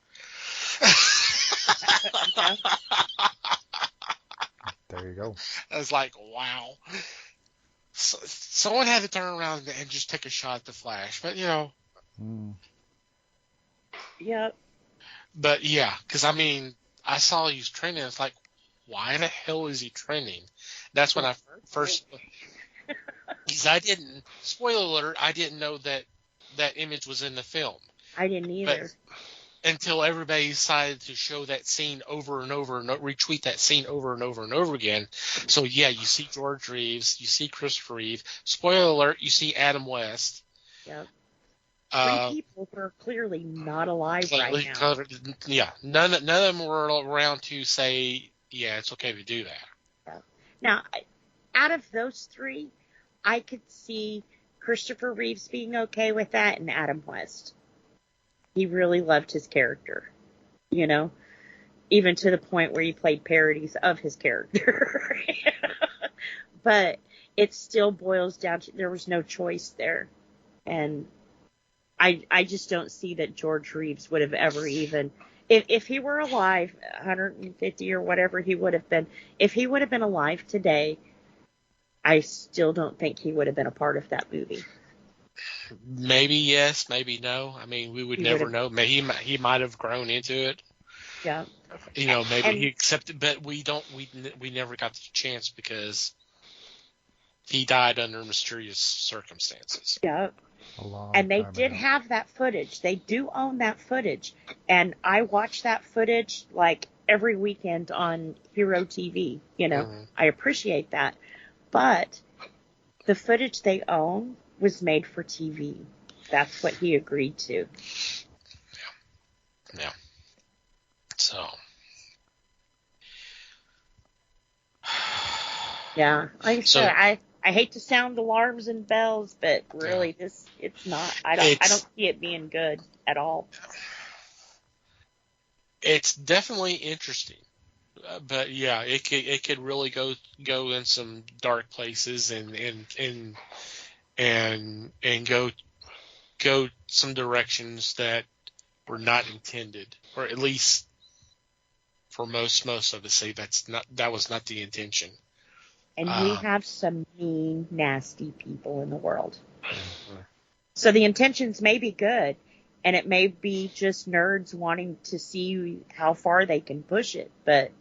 There you go. I was like, wow. So, someone had to turn around and just take a shot at The Flash. But, Yep. But, yeah, because, I saw he was trending. It's like, why the hell is he trending? That's when I first... Because I didn't... Spoiler alert, I didn't know that image was in the film. I didn't either. But until everybody decided to show that scene over and over and retweet that scene over and over and over again. So, yeah, you see George Reeves, you see Christopher Reeve. Spoiler alert, you see Adam West. Yep. Three people who are clearly not alive right now. Yeah, none of them were around to say, yeah, it's okay to do that. Yeah. Now, out of those three, I could see Christopher Reeves being okay with that and Adam West. He really loved his character, even to the point where he played parodies of his character. But it still boils down to there was no choice there. And I just don't see that George Reeves would have ever even, if he were alive, 150 or whatever he would have been, if he would have been alive today, I still don't think he would have been a part of that movie. Maybe yes, maybe no. We would never know. He might have grown into it. Yeah. Maybe he accepted, but we never got the chance because he died under mysterious circumstances. Yeah. And they did have that footage. They do own that footage. And I watch that footage like every weekend on Hero TV. I appreciate that. But the footage they own was made for TV. That's what he agreed to. Yeah. So. Yeah. Like I said, I hate to sound alarms and bells, but really it's not. I don't see it being good at all. It's definitely interesting. But yeah, it could really go in some dark places and go some directions that were not intended, or at least for most of us say that was not the intention. And we have some mean, nasty people in the world. So the intentions may be good, and it may be just nerds wanting to see how far they can push it, but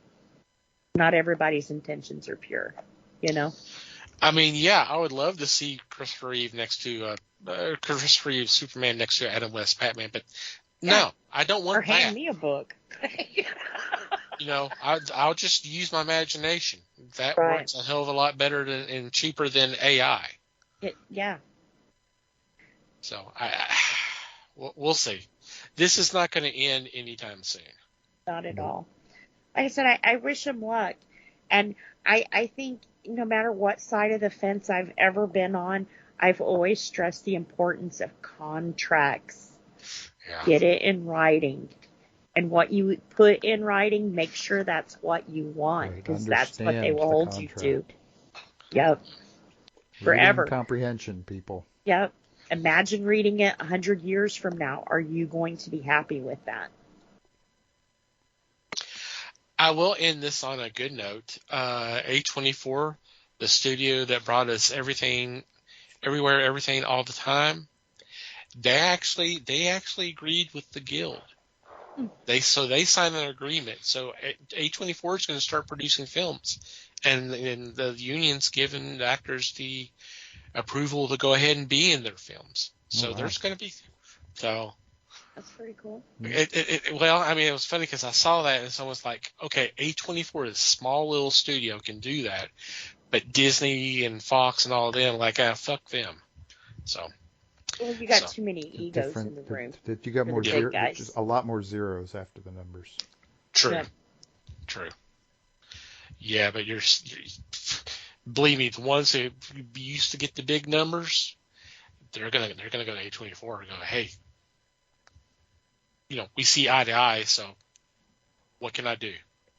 not everybody's intentions are pure, Yeah, I would love to see Christopher Reeve next to Christopher Reeve Superman next to Adam West Batman, but no, I don't want that. Or hand me a book. I'll just use my imagination. That works a hell of a lot better and cheaper than AI. Yeah. So we'll see. This is not going to end anytime soon. Not at all. Like I said, I wish him luck. And I think no matter what side of the fence I've ever been on, I've always stressed the importance of contracts. Yeah. Get it in writing. And what you put in writing, make sure that's what you want, because that's what they will hold you to. Yep. Forever. Reading comprehension, people. Yep. Imagine reading it 100 years from now. Are you going to be happy with that? I will end this on a good note. A24, the studio that brought us everything, everywhere, everything, all the time, they actually agreed with the guild. They signed an agreement. So A24 is going to start producing films, and the union's given the actors the approval to go ahead and be in their films. So there's going to be That's pretty cool. It was funny because I saw that and someone's like, okay, A24 is a small little studio, can do that, but Disney and Fox and all of them, fuck them. So Well, you got too many egos in the room. You got more zeros, just a lot more zeros after the numbers. True. Yep. True. Yeah, but believe me, the ones who used to get the big numbers, they're gonna go to A24 and go, hey, we see eye to eye, so what can I do?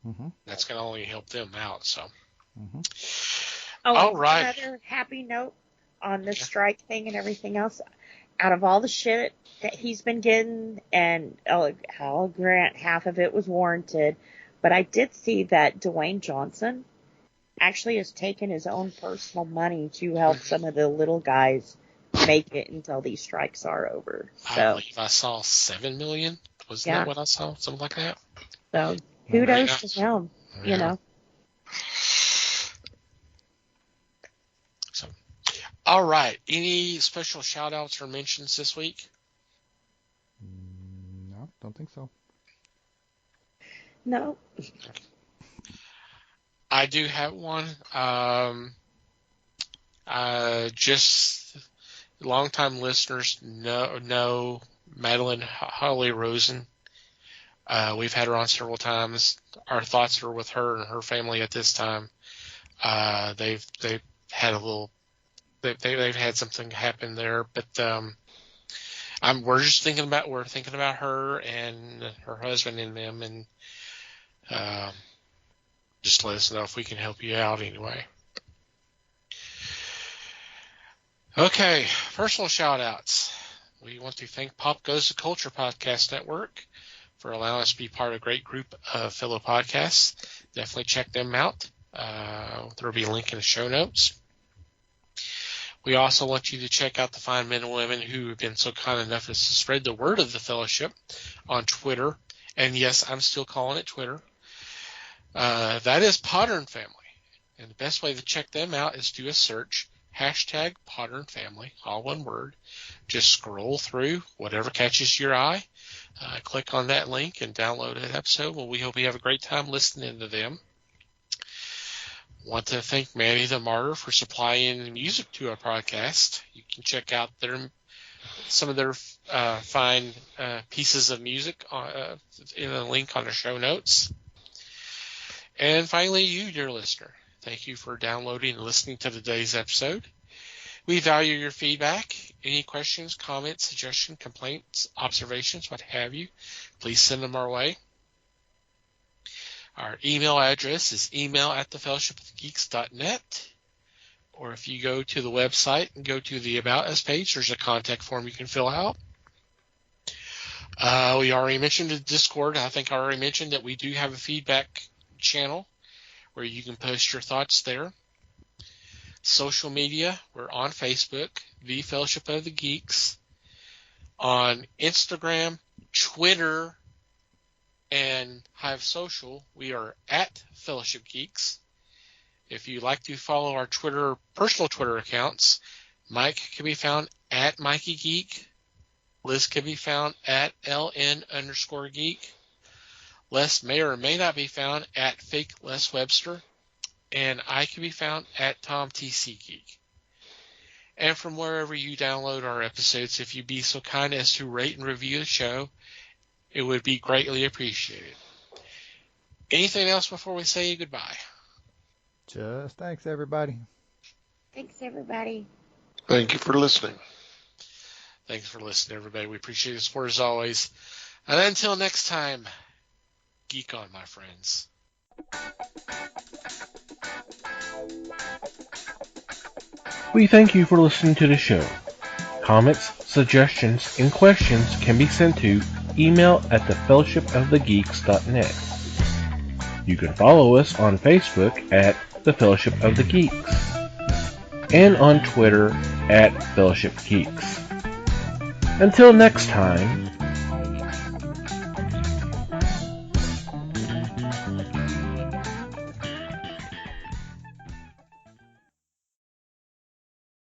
Mm-hmm. That's gonna only help them out. So. Mm-hmm. Oh, all right. Another happy note on the strike thing and everything else. Out of all the shit that he's been getting, and I'll grant half of it was warranted, but I did see that Dwayne Johnson actually has taken his own personal money to help some of the little guys make it until these strikes are over. So, I believe I saw $7 million. Wasn't that what I saw? Something like that. So kudos to him. Yeah. So, all right. Any special shout outs or mentions this week? No, don't think so. No. I do have one. Just longtime listeners know Madeline Holly Rosen. We've had her on several times. Our thoughts are with her and her family at this time. They've had they've had something happen there, but we're thinking about her and her husband and them, and just let us know if we can help you out anyway. Okay, personal shout-outs. We want to thank Pop Goes the Culture Podcast Network for allowing us to be part of a great group of fellow podcasts. Definitely check them out. There will be a link in the show notes. We also want you to check out the fine men and women who have been so kind enough as to spread the word of the fellowship on Twitter. And yes, I'm still calling it Twitter. That is Podern Family. And the best way to check them out is do a search, #Podern Family, all one word. Just scroll through whatever catches your eye. Click on that link and download an episode. Well, we hope you have a great time listening to them. Want to thank Manny the Martyr for supplying music to our podcast. You can check out some of their fine pieces of music in a link on the show notes. And finally, you, dear listener, thank you for downloading and listening to today's episode. We value your feedback. Any questions, comments, suggestions, complaints, observations, what have you, please send them our way. Our email address is email@thefellowshipofthegeeks.net. Or if you go to the website and go to the About Us page, there's a contact form you can fill out. We already mentioned the Discord. I think I already mentioned that we do have a feedback channel where you can post your thoughts there. Social media, we're on Facebook, The Fellowship of the Geeks. On Instagram, Twitter, and Hive Social, we are at Fellowship Geeks. If you'd like to follow our personal Twitter accounts, Mike can be found at Mikey Geek. Liz can be found at LN_Geek. Les may or may not be found at Fake Les Webster. And I can be found at Tom TC Geek. And from wherever you download our episodes, if you'd be so kind as to rate and review the show, it would be greatly appreciated. Anything else before we say goodbye? Just thanks, everybody. Thanks, everybody. Thank you for listening. Thanks for listening, everybody. We appreciate the support as always. And until next time, geek on, my friends. We thank you for listening to the show. Comments, suggestions, and questions can be sent to email@thefellowshipofthegeeks.net. You can follow us on Facebook at The Fellowship of the Geeks and on Twitter at Fellowship Geeks. Until next time,